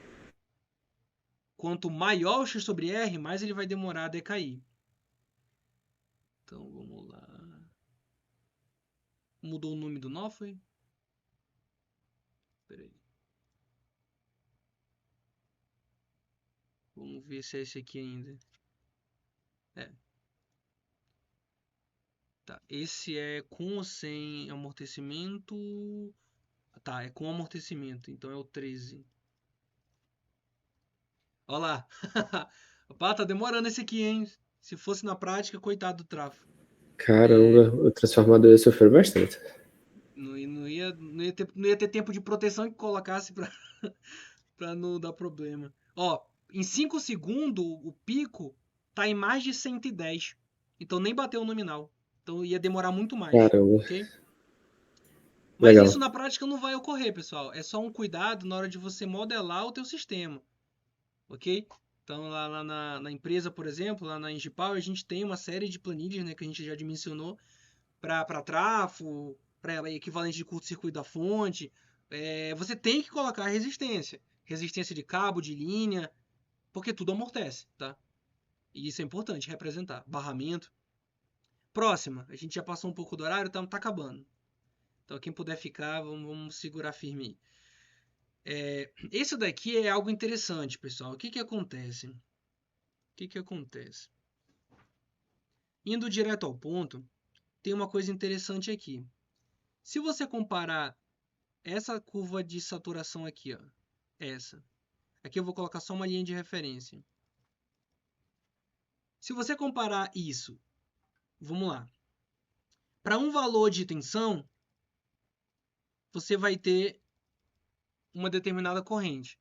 Quanto maior o X sobre R, mais ele vai demorar a decair. Então, vamos lá. Mudou o nome do nó, foi? Espera aí. Vamos ver se é esse aqui ainda. Tá, esse é com ou sem amortecimento? Tá, é com amortecimento, então é o 13. Olha lá. Opa, tá demorando esse aqui, hein? Se fosse na prática, coitado do tráfego. Caramba, o transformador ia sofrer bastante. Não ia ter tempo de proteção que colocasse pra não dar problema. Ó, em 5 segundos, o pico tá em mais de 110. Então nem bateu o nominal. Então ia demorar muito mais. Caramba. Ok? Mas legal. Isso na prática não vai ocorrer, pessoal. É só um cuidado na hora de você modelar o teu sistema. Ok? Então lá na empresa, por exemplo, lá na Engipower, a gente tem uma série de planilhas, né, que a gente já dimensionou para trafo, para equivalente de curto-circuito da fonte, você tem que colocar resistência. Resistência de cabo, de linha, porque tudo amortece, tá? E isso é importante, representar. Barramento. Próxima. A gente já passou um pouco do horário, tá acabando. Então quem puder ficar, vamos segurar firme aí. Esse daqui é algo interessante, pessoal. O que acontece? Indo direto ao ponto, tem uma coisa interessante aqui. Se você comparar essa curva de saturação aqui, ó, aqui eu vou colocar só uma linha de referência. Se você comparar isso, vamos lá, para um valor de tensão, você vai ter uma determinada corrente,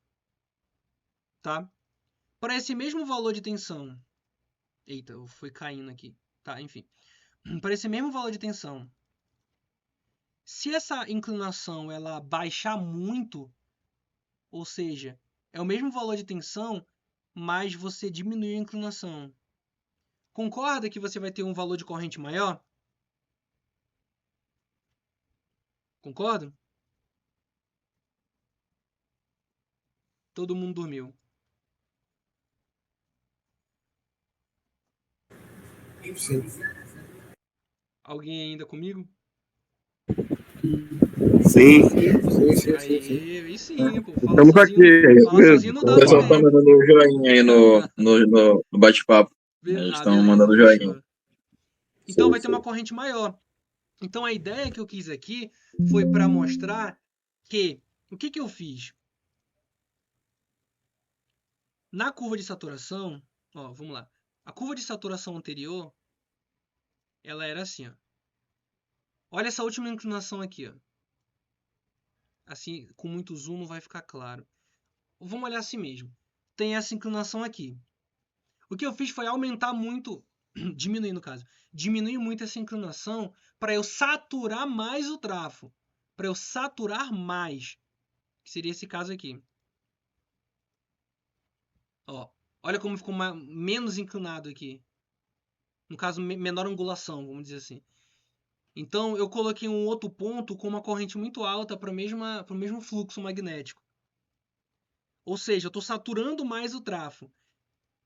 tá? Para esse mesmo valor de tensão, eita, eu fui caindo aqui, tá? Enfim, para esse mesmo valor de tensão, se essa inclinação ela baixar muito, ou seja, é o mesmo valor de tensão, mas você diminui a inclinação. Concorda que você vai ter um valor de corrente maior? Concorda? Todo mundo dormiu. Sim. Alguém ainda comigo? Sim. Aí sim, pô. Fala Estamos aqui, é isso fala sozinho mesmo. não O dá pessoal tá também. mandando joinha aí no bate-papo. Eles estão mandando Beleza, joinha. fechou. Então vai ter uma corrente maior. Então a ideia que eu quis aqui foi para mostrar que o que eu fiz? Na curva de saturação, ó, vamos lá. A curva de saturação anterior, ela era assim, ó. Olha essa última inclinação aqui, ó. Assim, com muito zoom não vai ficar claro. Vamos olhar assim mesmo. Tem essa inclinação aqui. O que eu fiz foi aumentar muito, diminuir no caso, diminuir muito essa inclinação para eu saturar mais o trafo. Para eu saturar mais. Que seria esse caso aqui. Ó, olha como ficou menos inclinado aqui. No caso, menor angulação, vamos dizer assim. Então, eu coloquei um outro ponto com uma corrente muito alta para o mesmo fluxo magnético. Ou seja, eu estou saturando mais o trafo.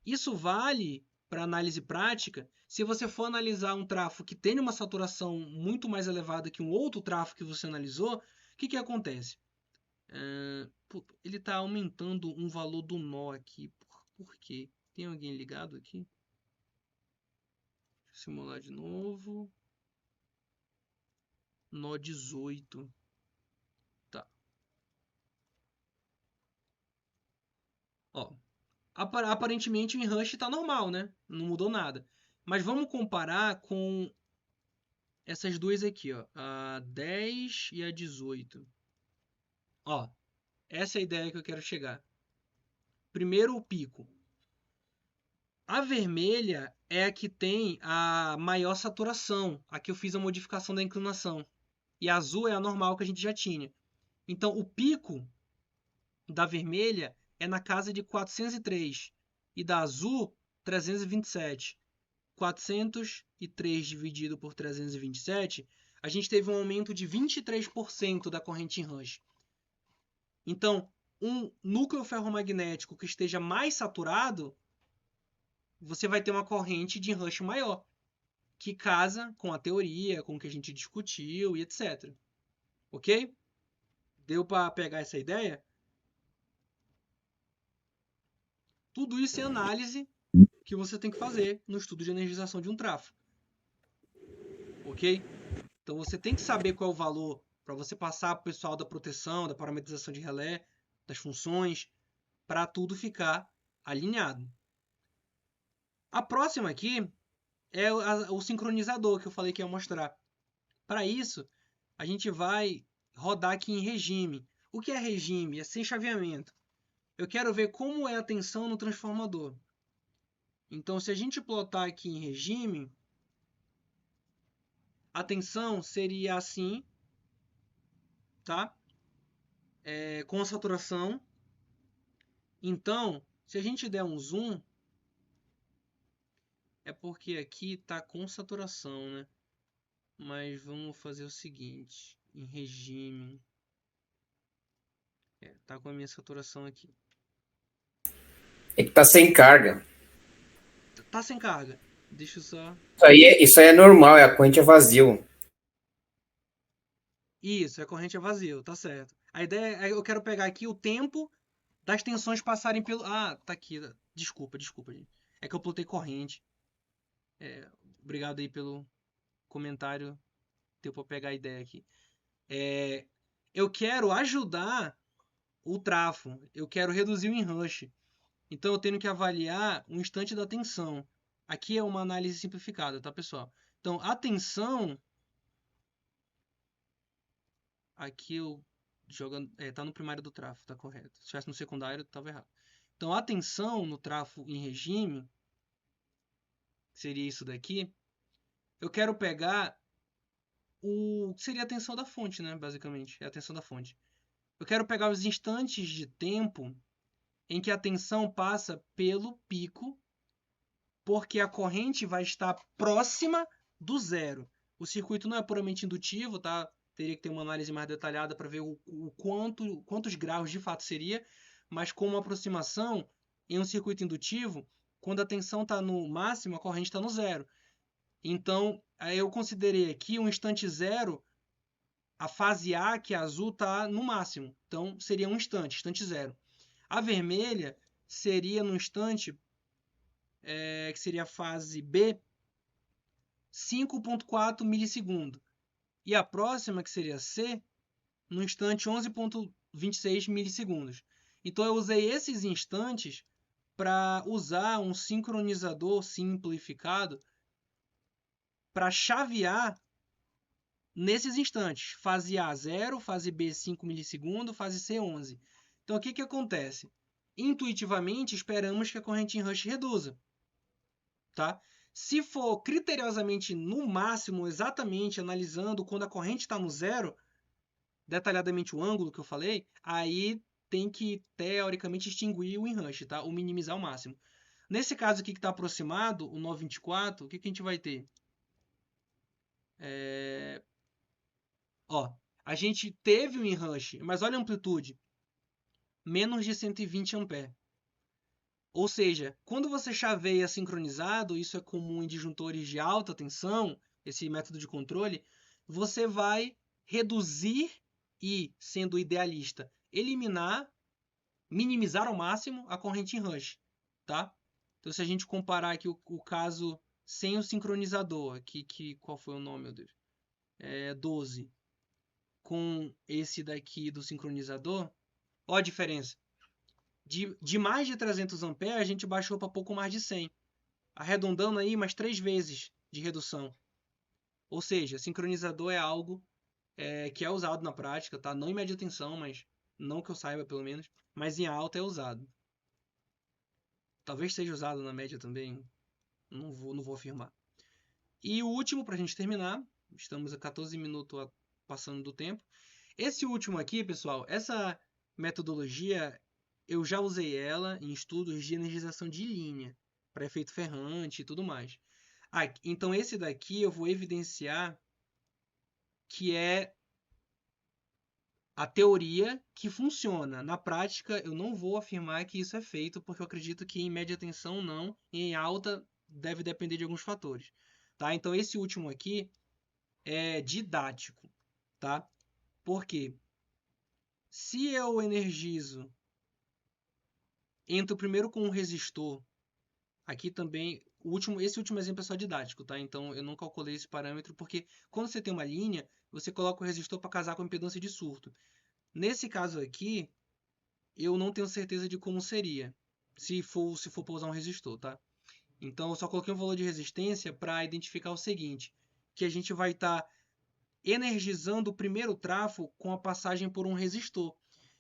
Isso vale para análise prática se você for analisar um trafo que tem uma saturação muito mais elevada que um outro trafo que você analisou. O que acontece? Ele está aumentando um valor do nó aqui. Por quê? Tem alguém ligado aqui? Deixa eu simular de novo. Nó 18. Tá. Ó, aparentemente o enrush está normal, né? Não mudou nada. Mas vamos comparar com essas duas aqui, ó, a 10 e a 18. Ó, essa é a ideia que eu quero chegar. Primeiro o pico. A vermelha é a que tem a maior saturação. Aqui eu fiz a modificação da inclinação. E a azul é a normal que a gente já tinha. Então o pico da vermelha é na casa de 403 e da azul 327. 403 dividido por 327, a gente teve um aumento de 23% da corrente em rush. Então, um núcleo ferromagnético que esteja mais saturado, você vai ter uma corrente de rush maior, que casa com a teoria, com o que a gente discutiu e etc. Ok? Deu para pegar essa ideia? Tudo isso é análise que você tem que fazer no estudo de energização de um trafo. Ok? Então você tem que saber qual é o valor para você passar para o pessoal da proteção, da parametrização de relé, das funções, para tudo ficar alinhado. A próxima aqui é o sincronizador que eu falei que ia mostrar. Para isso, a gente vai rodar aqui em regime. O que é regime? É sem chaveamento. Eu quero ver como é a tensão no transformador. Então, se a gente plotar aqui em regime, a tensão seria assim, tá? Com a saturação. Então, se a gente der um zoom, é porque aqui está com saturação, né? Mas vamos fazer o seguinte, em regime. Tá com a minha saturação aqui. É que tá sem carga. Tá sem carga. Deixa eu só... Isso aí é normal, a corrente é vazio. Isso, a corrente é vazio, tá certo. A ideia é eu quero pegar aqui o tempo das tensões passarem pelo... Ah, tá aqui. Desculpa, gente. É que eu plotei corrente. Obrigado aí pelo comentário. Deu pra pegar a ideia aqui. Eu quero ajudar o trafo. Eu quero reduzir o inrush. Então eu tenho que avaliar o instante da tensão. Aqui é uma análise simplificada, tá, pessoal? Então a tensão... Aqui eu jogando... tá no primário do trafo, tá correto. Se estivesse no secundário, tava errado. Então a tensão no trafo em regime... Seria isso daqui. Eu quero pegar o... Seria a tensão da fonte, né? Basicamente, é a tensão da fonte. Eu quero pegar os instantes de tempo em que a tensão passa pelo pico, porque a corrente vai estar próxima do zero. O circuito não é puramente indutivo, tá? Teria que ter uma análise mais detalhada para ver quantos graus de fato seria, mas com uma aproximação em um circuito indutivo, quando a tensão está no máximo, a corrente está no zero. Então, eu considerei aqui um instante zero, a fase A, que é azul, está no máximo. Então, seria um instante zero. A vermelha seria no instante, que seria a fase B, 5,4 milissegundo. E a próxima, que seria C, no instante 11,26 milissegundos. Então, eu usei esses instantes para usar um sincronizador simplificado para chavear nesses instantes. Fase A, 0, fase B, 5 milissegundos, fase C, 11. Então, o que acontece? Intuitivamente, esperamos que a corrente em rush reduza. Tá? Se for criteriosamente no máximo, exatamente analisando quando a corrente está no zero, detalhadamente o ângulo que eu falei, aí tem que, teoricamente, extinguir o inrush, tá? Ou minimizar ao máximo. Nesse caso aqui que está aproximado, o 924, o que a gente vai ter? A gente teve o inrush, mas olha a amplitude. Menos de 120 A. Ou seja, quando você chaveia sincronizado, isso é comum em disjuntores de alta tensão, esse método de controle, você vai reduzir e, sendo idealista, minimizar ao máximo a corrente em rush. Tá? Então, se a gente comparar aqui o caso sem o sincronizador, qual foi o nome, meu Deus? 12. Com esse daqui do sincronizador, olha a diferença. De mais de 300 A, a gente baixou para pouco mais de 100. Arredondando aí mais 3 vezes de redução. Ou seja, sincronizador é algo que é usado na prática, tá? Não em média tensão, mas não que eu saiba pelo menos, mas em alta é usado. Talvez seja usado na média também, não vou afirmar. E o último, para a gente terminar, estamos a 14 minutos passando do tempo. Esse último aqui, pessoal, essa metodologia, eu já usei ela em estudos de energização de linha, para efeito ferrante e tudo mais. Então esse daqui eu vou evidenciar que é a teoria que funciona. Na prática, eu não vou afirmar que isso é feito, porque eu acredito que em média tensão não, e em alta deve depender de alguns fatores. Tá? Então esse último aqui é didático. Tá? Por quê? Se eu energizo, entro primeiro com um resistor. Aqui também, esse último exemplo é só didático, tá? Então eu não calculei esse parâmetro, porque quando você tem uma linha, você coloca o resistor para casar com a impedância de surto. Nesse caso aqui, eu não tenho certeza de como seria, se for para usar um resistor, tá? Então eu só coloquei um valor de resistência para identificar o seguinte, que a gente vai estar energizando o primeiro trafo com a passagem por um resistor.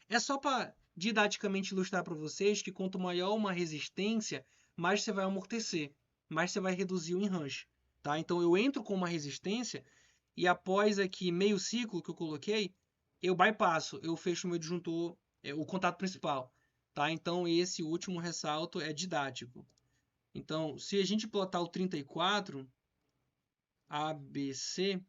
É só para didaticamente ilustrar para vocês que quanto maior uma resistência, mais você vai amortecer, mais você vai reduzir o enrush. Tá? Então eu entro com uma resistência e após aqui meio ciclo que eu coloquei, eu bypasso, eu fecho o meu disjuntor, o contato principal. Tá? Então esse último ressalto é didático. Então, se a gente plotar o 34, ABC,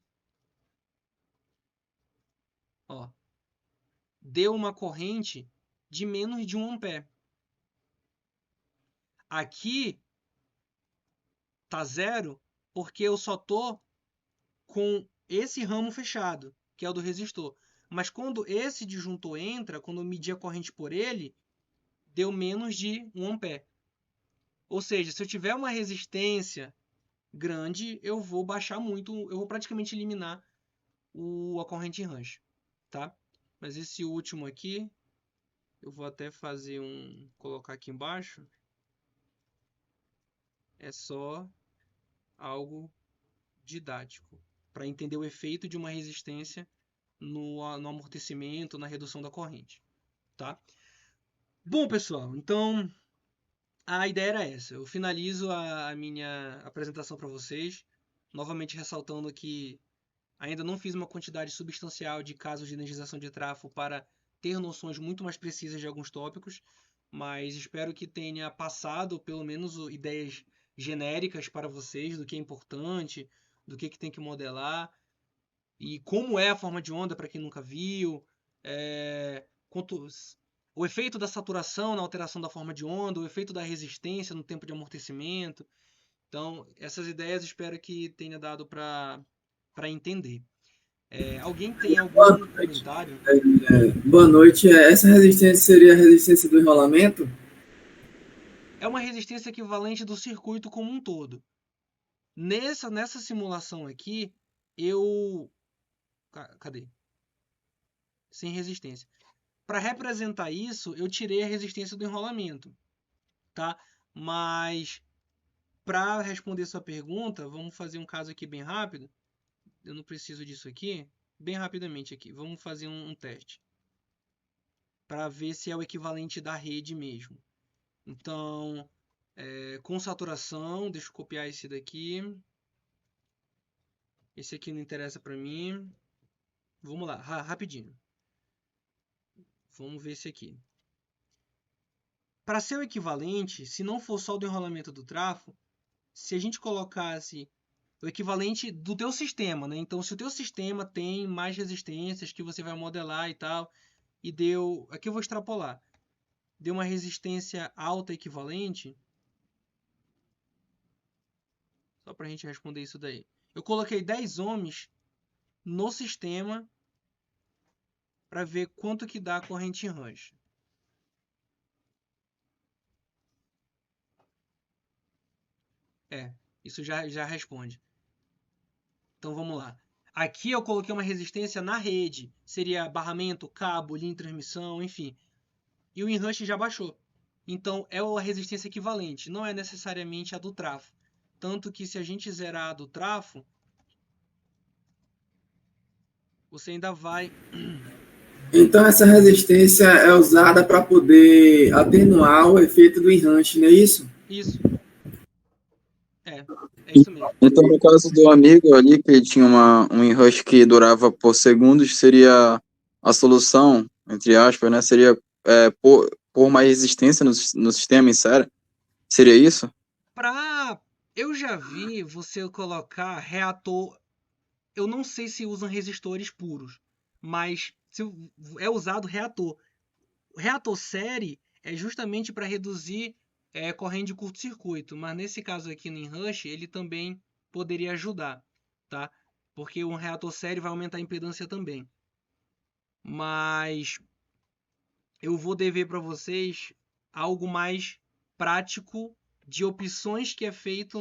deu uma corrente de menos de 1 ampere. Aqui tá 0 porque eu só tô com esse ramo fechado, que é o do resistor. Mas quando esse disjuntor entra, quando eu medir a corrente por ele, deu menos de 1 ampere. Ou seja, se eu tiver uma resistência grande, eu vou baixar muito, eu vou praticamente eliminar a corrente em rush, tá? Mas esse último aqui, eu vou até fazer colocar aqui embaixo. É só algo didático, para entender o efeito de uma resistência no amortecimento, na redução da corrente, tá? Bom, pessoal, então a ideia era essa. Eu finalizo a minha apresentação para vocês, novamente ressaltando que ainda não fiz uma quantidade substancial de casos de energização de trafo para ter noções muito mais precisas de alguns tópicos, mas espero que tenha passado pelo menos ideias genéricas para vocês do que é importante, do que tem que modelar e como é a forma de onda para quem nunca viu, o efeito da saturação na alteração da forma de onda, o efeito da resistência no tempo de amortecimento. Então, essas ideias espero que tenha dado para entender. Alguém tem algum comentário? Boa noite. Essa resistência seria a resistência do enrolamento? É uma resistência equivalente do circuito como um todo. Nessa simulação aqui, cadê? Sem resistência. Para representar isso, eu tirei a resistência do enrolamento, tá? Mas para responder sua pergunta, vamos fazer um caso aqui bem rápido. Eu não preciso disso aqui. Bem rapidamente aqui. Vamos fazer um teste para ver se é o equivalente da rede mesmo. Então, com saturação, deixa eu copiar esse daqui. Esse aqui não interessa para mim. Vamos lá, rapidinho. Vamos ver esse aqui. Para ser o equivalente, se não for só do enrolamento do trafo, se a gente colocasse o equivalente do teu sistema, né? Então, se o teu sistema tem mais resistências que você vai modelar e tal, e deu... Aqui eu vou extrapolar. Deu uma resistência alta equivalente. Só para a gente responder isso daí. Eu coloquei 10 ohms no sistema para ver quanto que dá a corrente em rush. Isso já responde. Então vamos lá. Aqui eu coloquei uma resistência na rede. Seria barramento, cabo, linha de transmissão, enfim. E o in-rush já baixou. Então é a resistência equivalente. Não é necessariamente a do trafo. Tanto que se a gente zerar a do trafo, você ainda vai... Então essa resistência é usada para poder atenuar o efeito do in-rush, não é isso? Isso. É isso mesmo. Então, no caso do amigo ali, que tinha um in-rush que durava por segundos, seria a solução, entre aspas, né? Seria pôr mais resistência no sistema, insera? Seria isso? Eu já vi você colocar reator... Eu não sei se usam resistores puros, mas é usado reator. O reator série é justamente para reduzir corrente de curto-circuito, mas nesse caso aqui no in-rush, ele também poderia ajudar, tá? Porque um reator série vai aumentar a impedância também. Mas eu vou dever para vocês algo mais prático de opções que é feito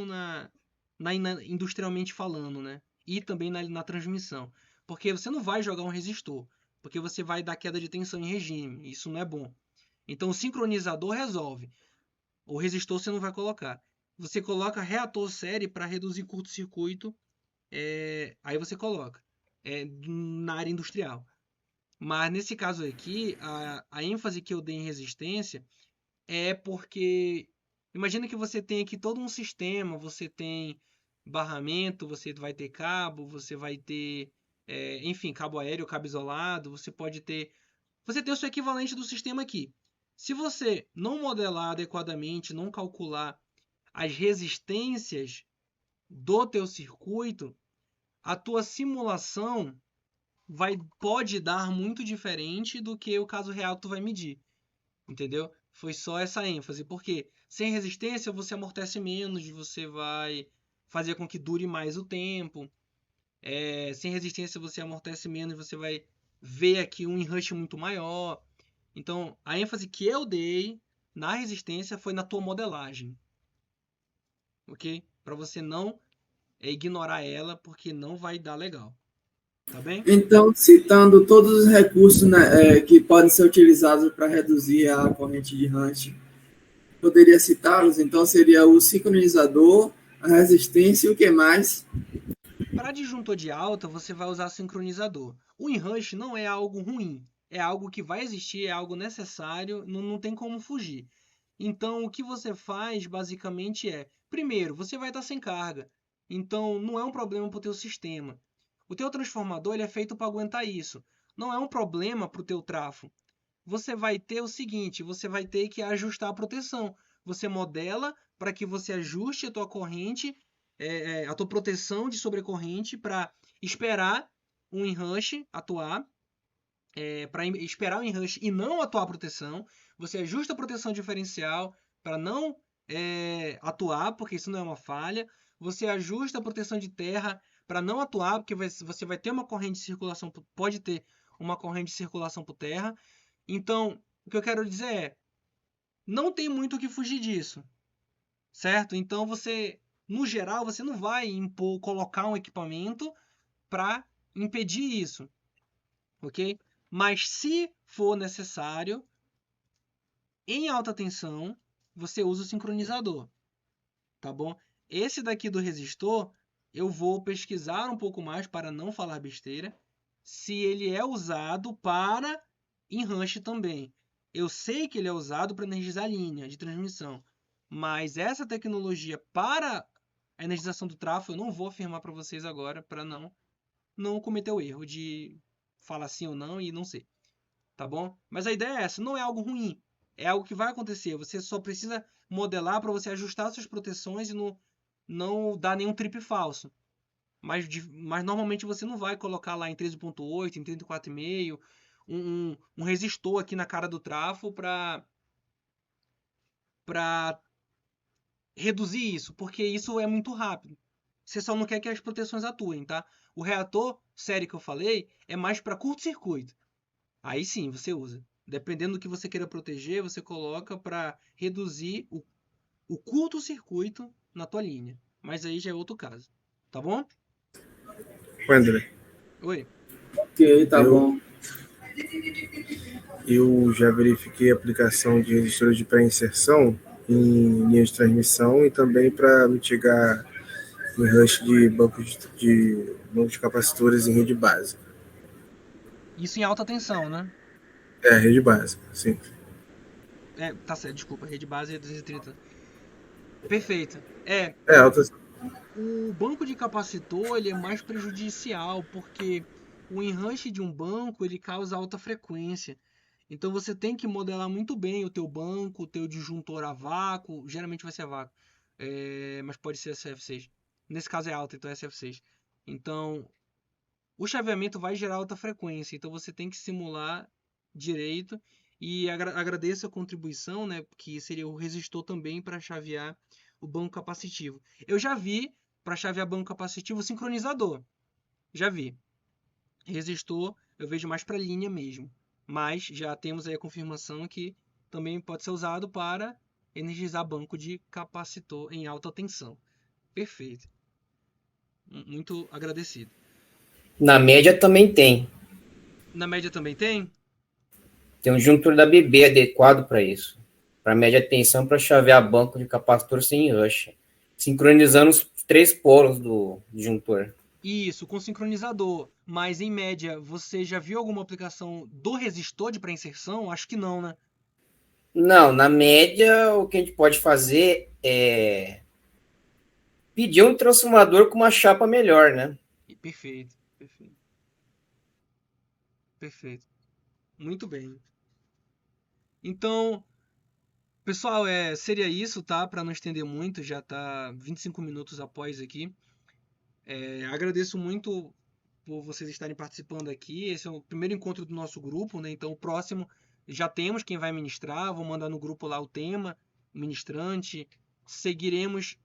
industrialmente falando, né? E também na transmissão. Porque você não vai jogar um resistor, porque você vai dar queda de tensão em regime, isso não é bom. Então o sincronizador resolve. O resistor você não vai colocar. Você coloca reator série para reduzir curto-circuito, aí você coloca na área industrial. Mas nesse caso aqui, a ênfase que eu dei em resistência é porque imagina que você tem aqui todo um sistema, você tem barramento, você vai ter cabo, você vai ter, enfim, cabo aéreo, cabo isolado, você tem o seu equivalente do sistema aqui. Se você não modelar adequadamente, não calcular as resistências do teu circuito, a tua simulação pode dar muito diferente do que o caso real que tu vai medir. Entendeu? Foi só essa ênfase. Porque sem resistência você amortece menos, você vai fazer com que dure mais o tempo. Sem resistência você amortece menos, você vai ver aqui um enrush muito maior. Então, a ênfase que eu dei na resistência foi na tua modelagem. Ok? Para você não ignorar ela, porque não vai dar legal. Tá bem? Então, citando todos os recursos, né, que podem ser utilizados para reduzir a corrente de Hunt, poderia citá-los? Então, seria o sincronizador, a resistência e o que mais? Para disjuntor de alta, você vai usar sincronizador. O enrush não é algo ruim. É algo que vai existir, é algo necessário, não tem como fugir. Então, o que você faz, basicamente, primeiro, você vai estar sem carga. Então, não é um problema para o teu sistema. O teu transformador ele é feito para aguentar isso. Não é um problema para o teu trafo. Você vai ter o seguinte, você vai ter que ajustar a proteção. Você modela para que você ajuste a tua corrente, a tua proteção de sobrecorrente para esperar um enrush atuar, para esperar o enrush e não atuar a proteção. Você ajusta a proteção diferencial para não atuar, porque isso não é uma falha. Você ajusta a proteção de terra para não atuar, porque você vai ter uma corrente de circulação, pode ter uma corrente de circulação por terra. Então, o que eu quero dizer não tem muito o que fugir disso, certo? Então, no geral, você não vai colocar um equipamento para impedir isso, ok? Mas se for necessário, em alta tensão, você usa o sincronizador, tá bom? Esse daqui do resistor, eu vou pesquisar um pouco mais para não falar besteira, se ele é usado para enrush também. Eu sei que ele é usado para energizar a linha de transmissão, mas essa tecnologia para a energização do tráfego eu não vou afirmar para vocês agora, para não cometer o erro de falar sim ou não e não ser, tá bom? Mas a ideia é essa, não é algo ruim, é algo que vai acontecer. Você só precisa modelar para você ajustar suas proteções e não dar nenhum trip falso. Mas normalmente você não vai colocar lá em 13.8, em 34,5, um resistor aqui na cara do trafo para reduzir isso, porque isso é muito rápido. Você só não quer que as proteções atuem, tá? O reator série que eu falei é mais para curto-circuito. Aí sim, você usa. Dependendo do que você queira proteger, você coloca para reduzir o curto-circuito na tua linha. Mas aí já é outro caso. Tá bom? André. Oi. Ok, tá bom. Eu já verifiquei a aplicação de resistores de pré-inserção em linhas de transmissão e também para mitigar o enrush de bancos de capacitores em rede básica. Isso em alta tensão, né? Rede básica, sim. Tá certo, desculpa. Rede base é 230. Perfeito. Alta. O banco de capacitor ele é mais prejudicial, porque o enrush de um banco ele causa alta frequência. Então você tem que modelar muito bem o teu banco, o teu disjuntor a vácuo. Geralmente vai ser a vácuo, mas pode ser SF6. Nesse caso é alta, então é SF6. Então o chaveamento vai gerar alta frequência, então você tem que simular direito. E agradeço a contribuição, né, que seria o resistor também para chavear o banco capacitivo. Eu já vi para chavear banco capacitivo sincronizador. Já vi. Resistor eu vejo mais para linha mesmo. Mas já temos aí a confirmação que também pode ser usado para energizar banco de capacitor em alta tensão. Perfeito. Muito agradecido. Na média também tem. Na média também tem? Tem um disjuntor da BB adequado para isso. Para média tensão, para chavear banco de capacitor sem rush. Sincronizando os 3 polos do disjuntor. Isso, com sincronizador. Mas em média, você já viu alguma aplicação do resistor de pré-inserção? Acho que não, né? Não, na média, o que a gente pode fazer é pedir um transformador com uma chapa melhor, né? Perfeito, perfeito. Perfeito. Muito bem. Então, pessoal, seria isso, tá? Para não estender muito, já tá 25 minutos após aqui. Agradeço muito por vocês estarem participando aqui. Esse é o primeiro encontro do nosso grupo, né? Então o próximo já temos quem vai ministrar. Vou mandar no grupo lá o tema, o ministrante. Seguiremos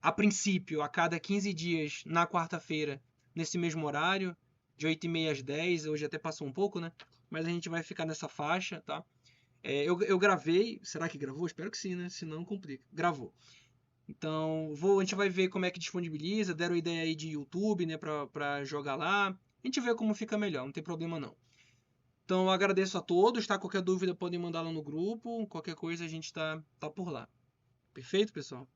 a princípio a cada 15 dias na quarta-feira, nesse mesmo horário, de 8h30 às 10. Hoje até passou um pouco, né? Mas a gente vai ficar nessa faixa, tá? Eu gravei. Será que gravou? Espero que sim, né? Senão complica. Gravou. Então, a gente vai ver como é que disponibiliza. Deram ideia aí de YouTube, né, pra jogar lá. A gente vê como fica melhor, não tem problema não. Então, eu agradeço a todos, tá? Qualquer dúvida podem mandar lá no grupo. Qualquer coisa a gente tá por lá. Perfeito, pessoal?